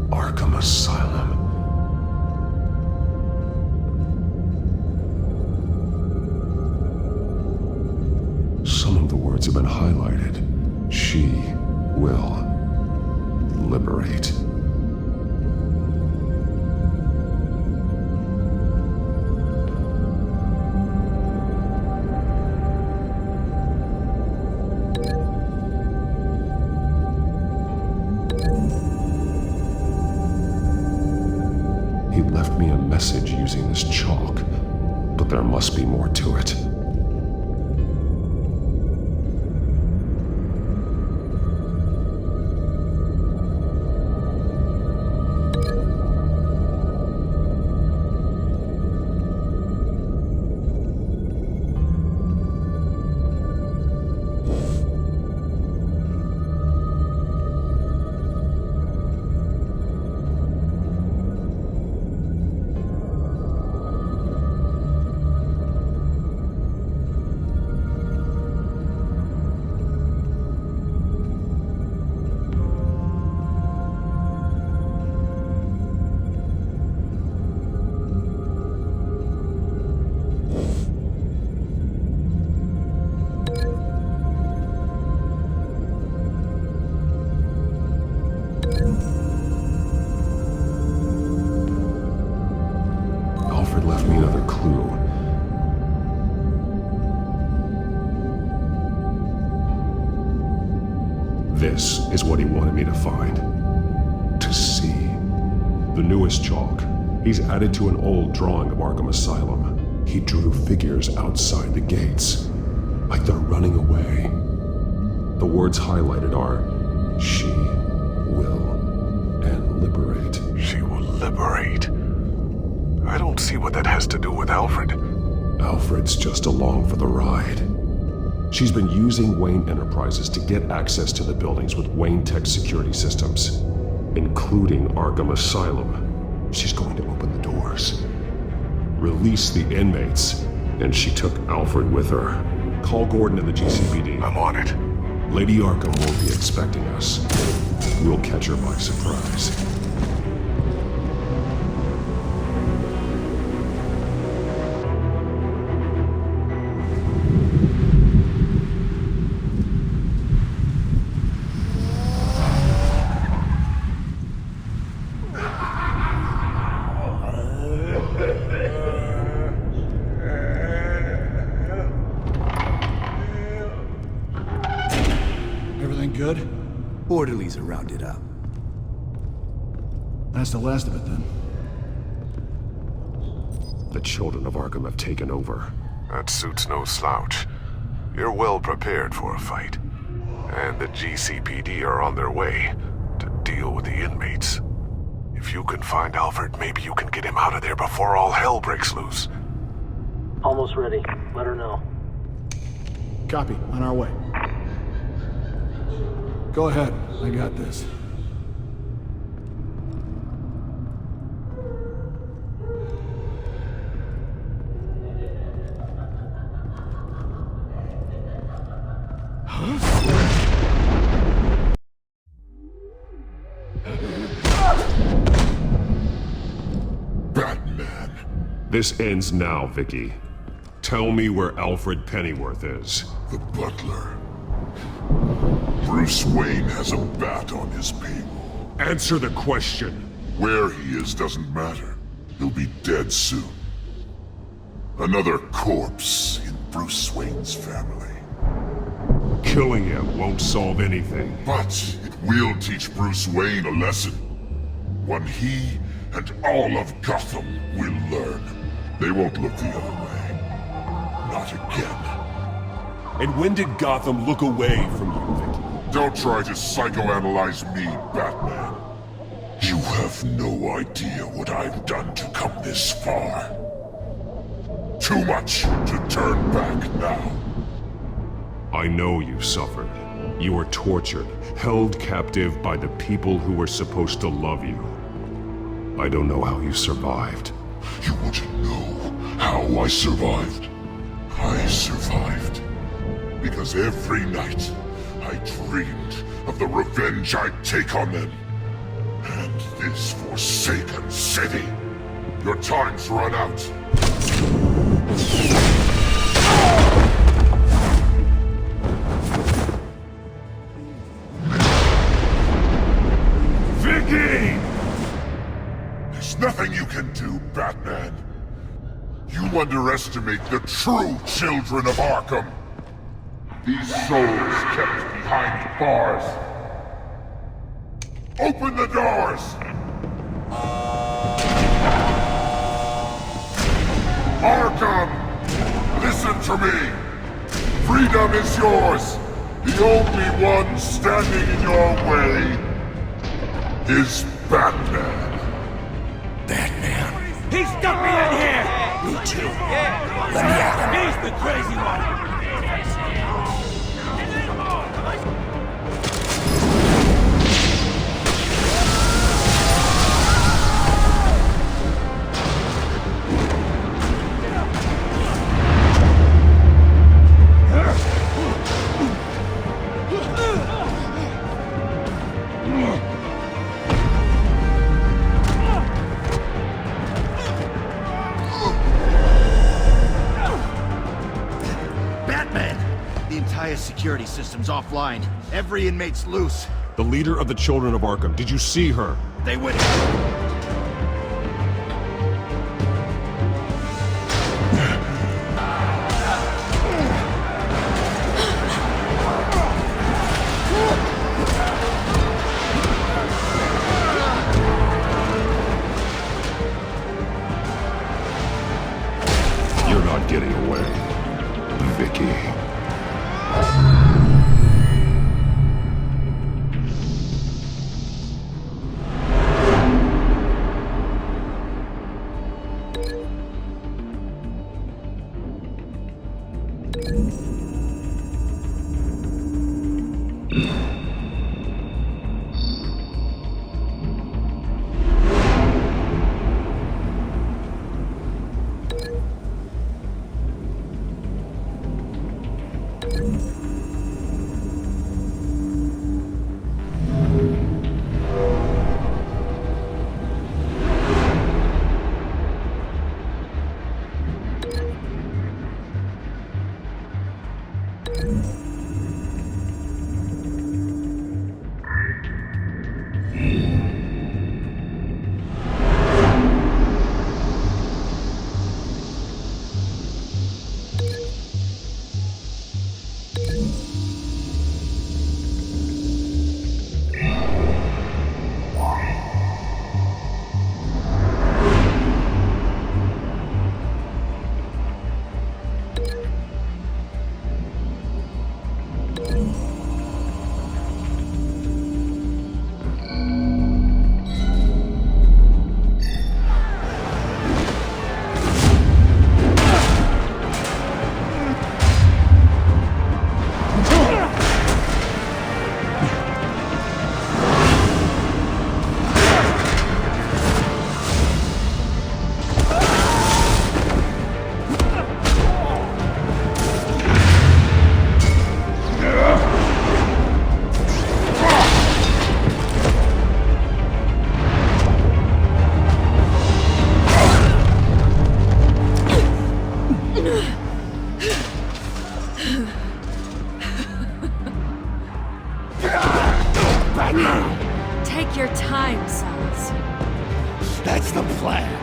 Arkham Asylum? Some of the words have been highlighted. She will liberate. He left me a message using this chalk, but there must be more to it. Alfred left me another clue. This is what he wanted me to find. To see. The newest chalk. He's added to an old drawing of Arkham Asylum. He drew figures outside the gates. Like they're running away. The words highlighted are, she will, and liberate.
She will liberate. I don't see what that has to do with Alfred.
Alfred's just along for the ride. She's been using Wayne Enterprises to get access to the buildings with Wayne Tech security systems, including Arkham Asylum. She's going to open the doors, release the inmates, and she took Alfred with her. Call Gordon and the GCPD.
I'm on it.
Lady Arkham won't be expecting us. We'll catch her by surprise.
Everything good?
Orderlies are rounded up.
That's the last of it, then.
The children of Arkham have taken over.
That suit's no slouch. You're well prepared for a fight. And the GCPD are on their way to deal with the inmates. If you can find Alfred, maybe you can get him out of there before all hell breaks loose.
Almost ready. Let her know.
Copy. On our way. Go ahead. I got this.
This ends now, Vicky. Tell me where Alfred Pennyworth is.
The butler. Bruce Wayne has a bat on his payroll.
Answer the question.
Where he is doesn't matter. He'll be dead soon. Another corpse in Bruce Wayne's family.
Killing him won't solve anything.
But it will teach Bruce Wayne a lesson. One he and all of Gotham will learn. They won't look the other way. Not again.
And when did Gotham look away from you, Vicky?
Don't try to psychoanalyze me, Batman. You have no idea what I've done to come this far. Too much to turn back now.
I know you suffered. You were tortured, held captive by the people who were supposed to love you. I don't know how you survived.
You want to know how I survived? I survived because every night I dreamed of the revenge I'd take on them. And this forsaken city. Your time's run out.
Vicky!
There's nothing you can do, Batman. You underestimate the true children of Arkham. These souls kept behind bars. Open the doors! Arkham! Listen to me! Freedom is yours! The only one standing in your way is Batman.
Batman? He stuck me in here! Me too. Let me at him. He's the crazy one!
Security system's offline. Every inmate's loose.
The leader of the Children of Arkham, did you see her?
They went...
You're not getting away, Vicky.
the plan?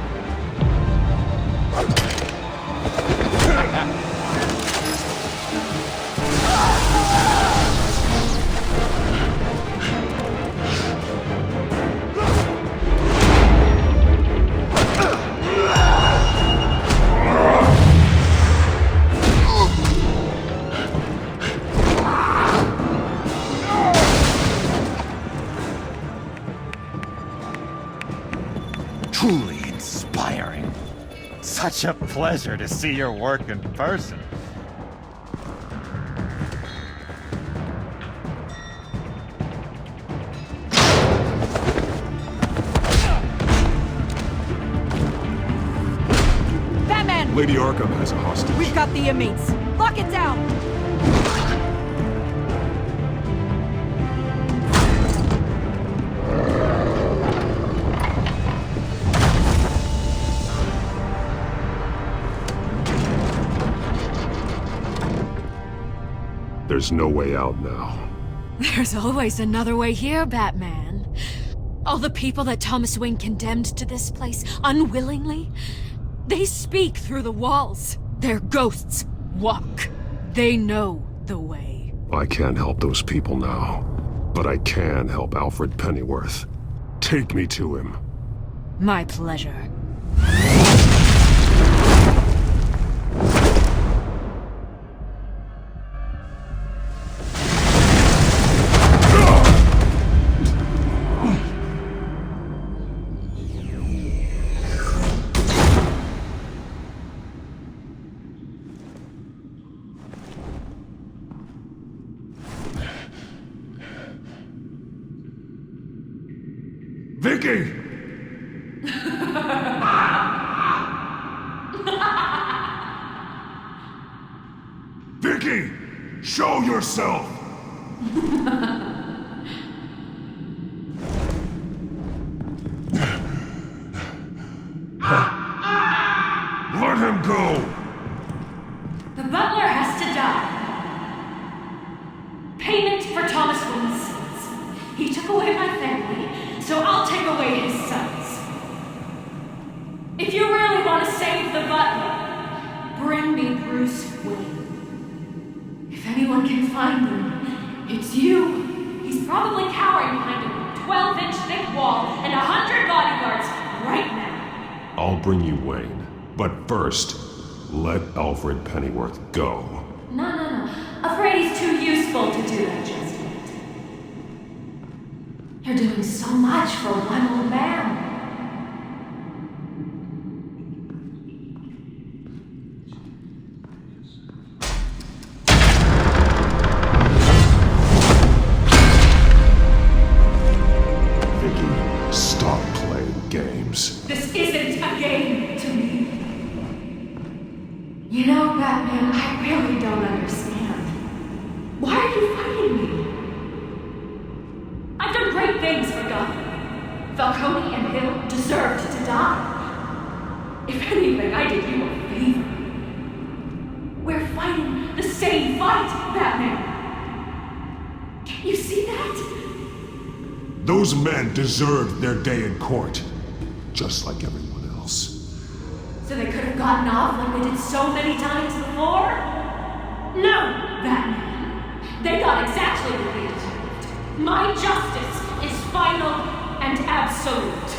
Truly inspiring. Such a pleasure to see your work in person.
Batman!
Lady Arkham has a hostage.
We've got the inmates. Lock it down!
There's no way out now.
There's always another way here, Batman. All the people that Thomas Wayne condemned to this place unwillingly, they speak through the walls. Their ghosts walk. They know the way.
I can't help those people now, but I can help Alfred Pennyworth. Take me to him.
My pleasure.
Vicky! Vicky! Show yourself! Let him go!
The butler has to die. Payment for Thomas Wayne's sins. He took away my family, so I'll take away his sons. If you really want to save the butler, bring me Bruce Wayne. If anyone can find him, it's you. He's probably cowering behind a 12-inch thick wall and 100 bodyguards right now.
I'll bring you Wayne, but first, let Alfred Pennyworth go.
No. Afraid he's too useful to do that just yet. You're doing so much for one old man.
Vicky, stop playing games.
This isn't a game to me. You know, Batman, I really don't understand. Why are you fighting me? I've done great things for Gotham. Falcone and Hill deserved to die. If anything, I did you a favor. We're fighting the same fight, Batman. Can you see that?
Those men deserved their day in court, just like everyone else.
So they could have gotten off like they did so many times before? No, Batman. They got exactly what they deserved. My justice is final and absolute.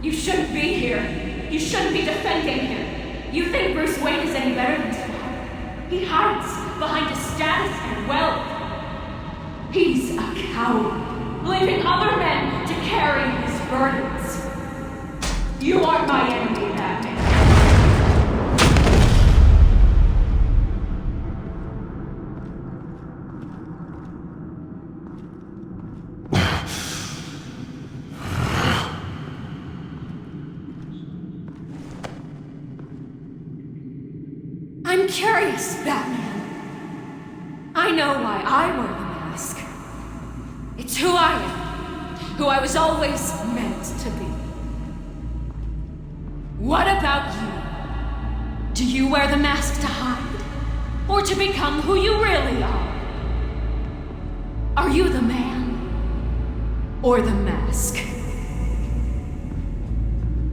You shouldn't be here. You shouldn't be defending him. You think Bruce Wayne is any better than Batman? He hides behind his status and wealth. He's a coward, leaving other men to carry his burdens. You are my enemy, Batman. I'm curious, Batman. I know why I wear the mask. It's who I am, who I was always meant to be. What about you? Do you wear the mask to hide? Or to become who you really are? Are you the man? Or the mask?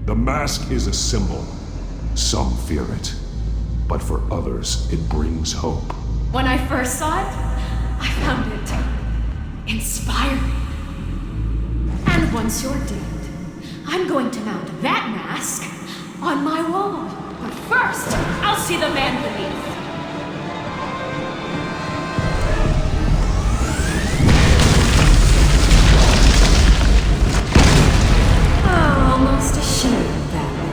The mask is a symbol. Some fear it, but for others, it brings hope.
When I first saw it, I found it inspiring. And once you're dead, I'm going to mount that mask on my wall. But first, I'll see the man beneath. Oh, almost ashamed that way.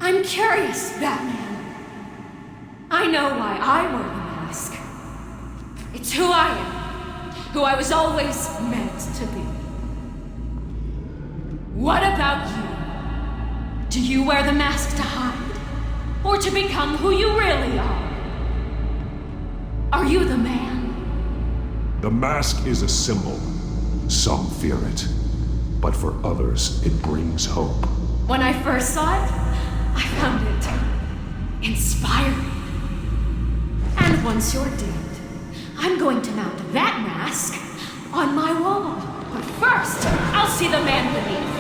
I'm curious, Batman. I know why I wear the mask. It's who I am, who I was always meant to be. What about you? Do you wear the mask to hide? Or to become who you really are? Are you the man?
The mask is a symbol. Some fear it, but for others, it brings hope.
When I first saw it, I found it inspiring. And once you're dead, I'm going to mount that mask on my wall. But first, I'll see the man beneath.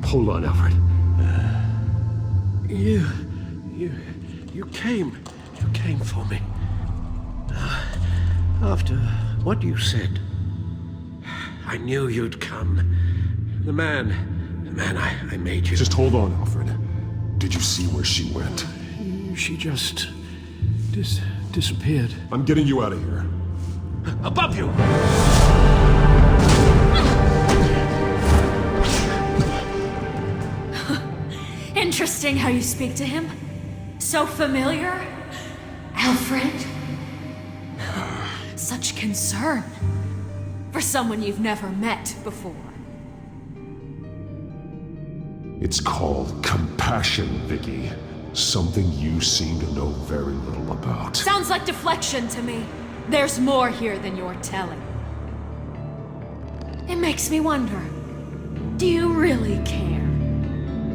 Hold on, Alfred. You came for me. After what you said, I knew you'd come. The man I made you.
Just hold on, Alfred. Did you see where she went?
She just disappeared.
I'm getting you out of here.
Above you!
Interesting how you speak to him. So familiar. Alfred. Such concern for someone you've never met before.
It's called compassion, Vicky. Something you seem to know very little about.
Sounds like deflection to me. There's more here than you're telling. It makes me wonder, do you really care?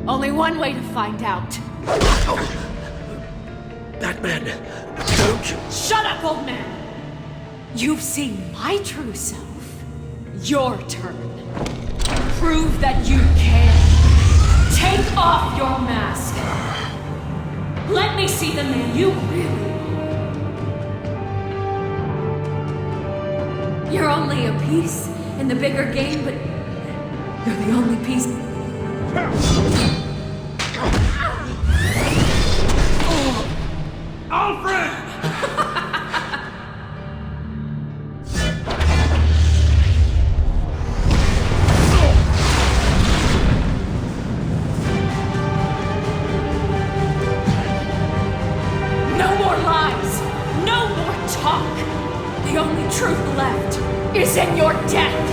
Only one way to find out.
Batman, don't you...
Shut up, old man! You've seen my true self. Your turn. Prove that you can. Take off your mask. Let me see the man you really are. You're only a piece in the bigger game, but you're the only piece.
Alfred!
No more lies! No more talk! The only truth left is in your death!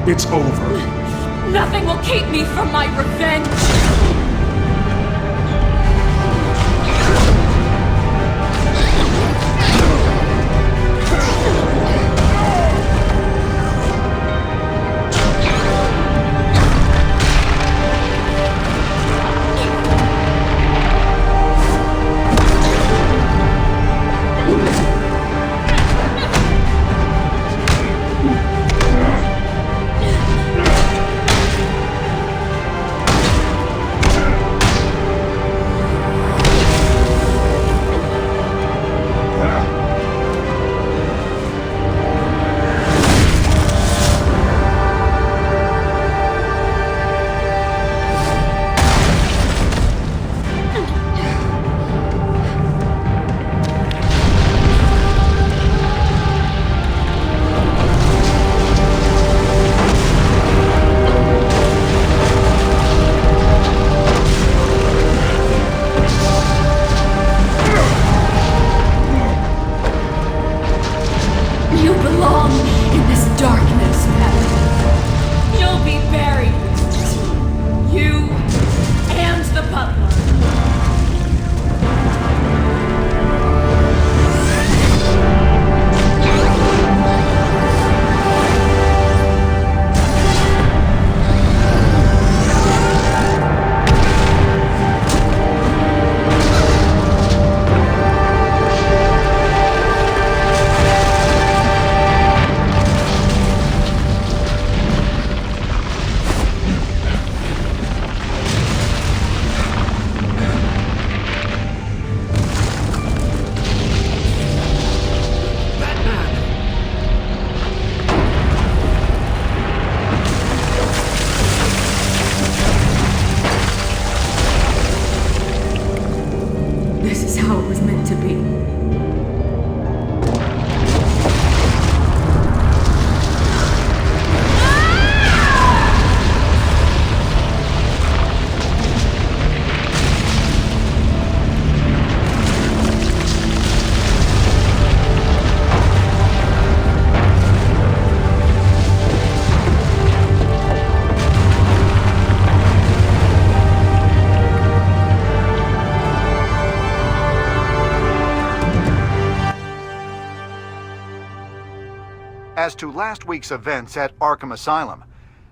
It's over.
Nothing will keep me from my revenge! You belong in this darkness, Batman. You'll be buried with it. You and the butler. This is how it was meant to be.
As to last week's events at Arkham Asylum,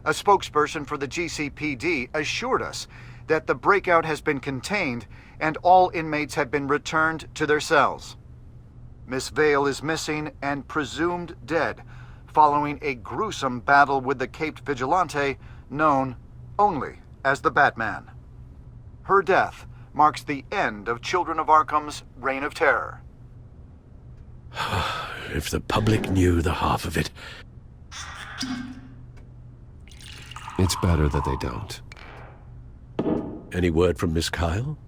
a spokesperson for the GCPD assured us that the breakout has been contained and all inmates have been returned to their cells. Miss Vale is missing and presumed dead following a gruesome battle with the caped vigilante known only as the Batman. Her death marks the end of Children of Arkham's reign of terror.
If the public knew the half of it.
It's better that they don't.
Any word from Miss Kyle?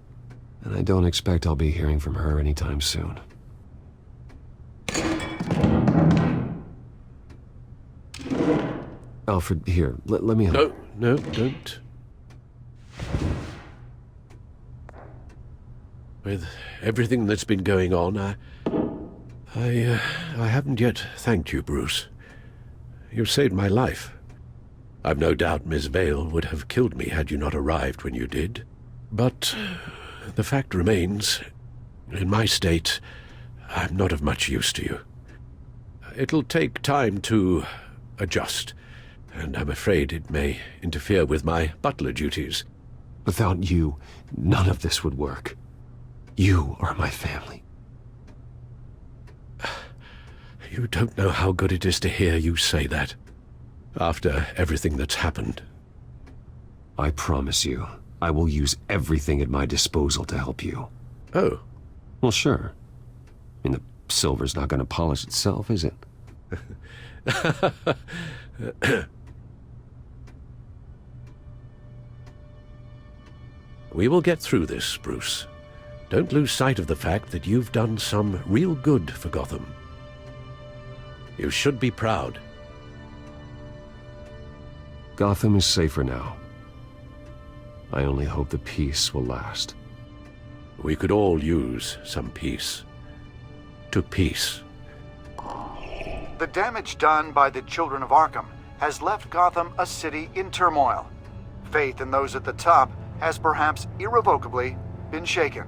And I don't expect I'll be hearing from her anytime soon. Alfred, here, let me...
No, don't. With everything that's been going on, I haven't yet thanked you, Bruce. You saved my life. I've no doubt Miss Vale would have killed me had you not arrived when you did. But the fact remains, in my state, I'm not of much use to you. It'll take time to adjust, and I'm afraid it may interfere with my butler duties.
Without you, none of this would work. You are my family.
You don't know how good it is to hear you say that, after everything that's happened.
I promise you, I will use everything at my disposal to help you.
Oh.
Well, sure. I mean, the silver's not going to polish itself, is it?
We will get through this, Bruce. Don't lose sight of the fact that you've done some real good for Gotham. You should be proud.
Gotham is safer now. I only hope the peace will last.
We could all use some peace. To peace.
The damage done by the Children of Arkham has left Gotham a city in turmoil. Faith in those at the top has perhaps irrevocably been shaken.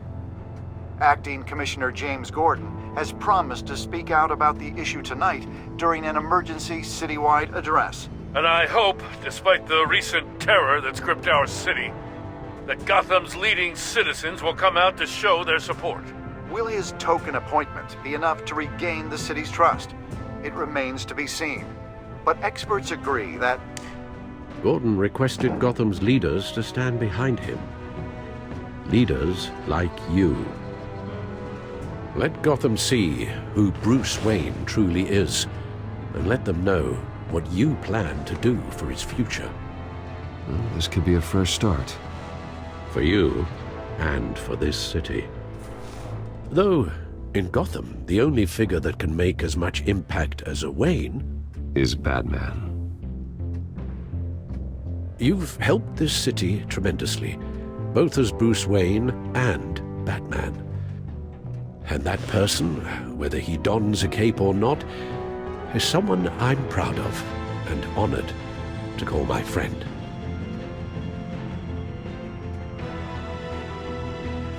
Acting Commissioner James Gordon has promised to speak out about the issue tonight during an emergency citywide address.
And I hope, despite the recent terror that's gripped our city, that Gotham's leading citizens will come out to show their support.
Will his token appointment be enough to regain the city's trust? It remains to be seen. But experts agree that
Gordon requested Gotham's leaders to stand behind him. Leaders like you. Let Gotham see who Bruce Wayne truly is, and let them know what you plan to do for his future.
Well, this could be a first start.
For you, and for this city. Though, in Gotham, the only figure that can make as much impact as a Wayne
is Batman.
You've helped this city tremendously, both as Bruce Wayne and Batman. And that person, whether he dons a cape or not, is someone I'm proud of and honored to call my friend.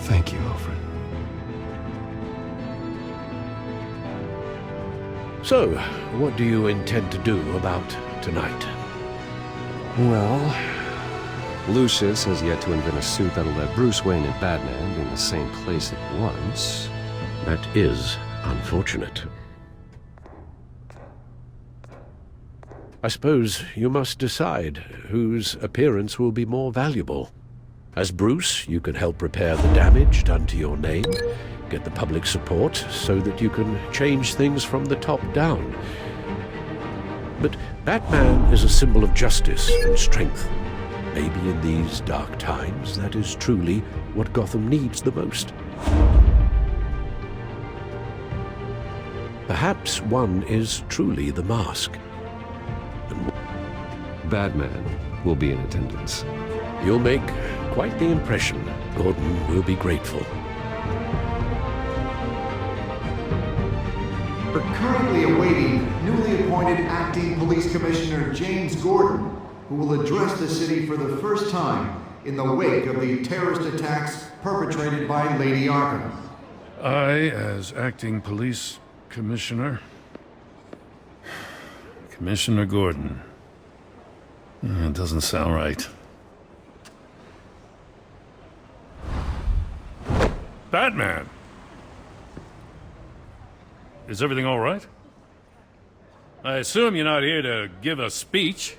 Thank you, Alfred.
So, what do you intend to do about tonight?
Well, Lucius has yet to invent a suit that'll let Bruce Wayne and Batman be in the same place at once.
That is unfortunate. I suppose you must decide whose appearance will be more valuable. As Bruce, you can help repair the damage done to your name, get the public support so that you can change things from the top down. But Batman is a symbol of justice and strength. Maybe in these dark times, that is truly what Gotham needs the most. Perhaps one is truly the mask.
Batman will be in attendance.
You'll make quite the impression. Gordon will be grateful.
We're currently awaiting newly appointed Acting Police Commissioner James Gordon, who will address the city for the first time in the wake of the terrorist attacks perpetrated by Lady Arkham.
I, as Acting Police Commissioner... Commissioner Gordon. It doesn't sound right. Batman! Is everything all right? I assume you're not here to give a speech.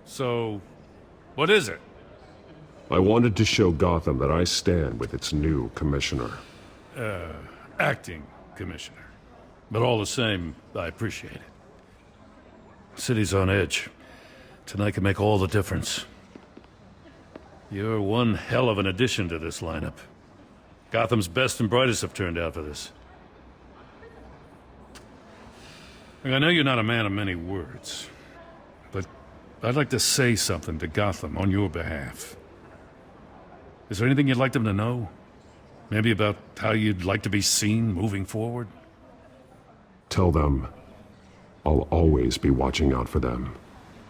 So, what is it?
I wanted to show Gotham that I stand with its new commissioner.
Acting commissioner. But all the same, I appreciate it. City's on edge. Tonight can make all the difference. You're one hell of an addition to this lineup. Gotham's best and brightest have turned out for this. I know you're not a man of many words, but I'd like to say something to Gotham on your behalf. Is there anything you'd like them to know? Maybe about how you'd like to be seen moving forward?
Tell them I'll always be watching out for them.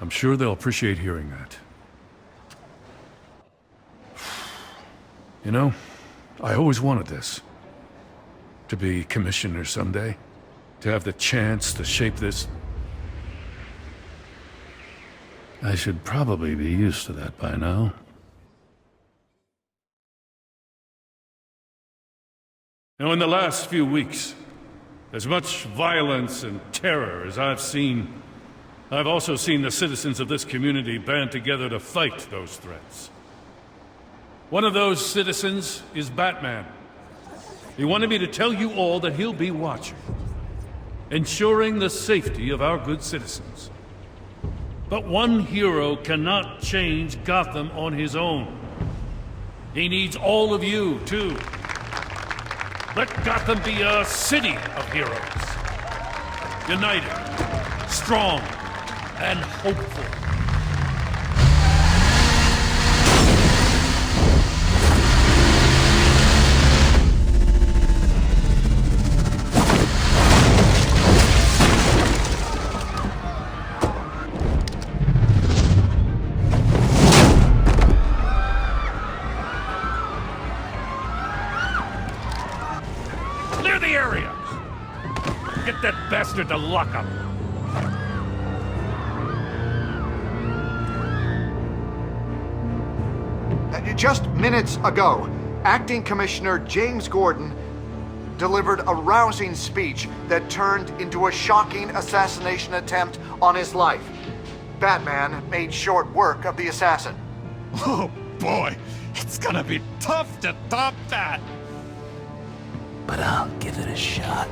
I'm sure they'll appreciate hearing that. You know, I always wanted this. To be commissioner someday. To have the chance to shape this. I should probably be used to that by now. Now, in the last few weeks, as much violence and terror as I've seen, I've also seen the citizens of this community band together to fight those threats. One of those citizens is Batman. He wanted me to tell you all that he'll be watching, ensuring the safety of our good citizens. But one hero cannot change Gotham on his own. He needs all of you, too. Let Gotham be a city of heroes. United, strong, and hopeful. Clear the area! Get that bastard to lock up!
Just minutes ago, Acting Commissioner James Gordon delivered a rousing speech that turned into a shocking assassination attempt on his life. Batman made short work of the assassin.
Oh boy, it's gonna be tough to top that. But I'll give it a shot.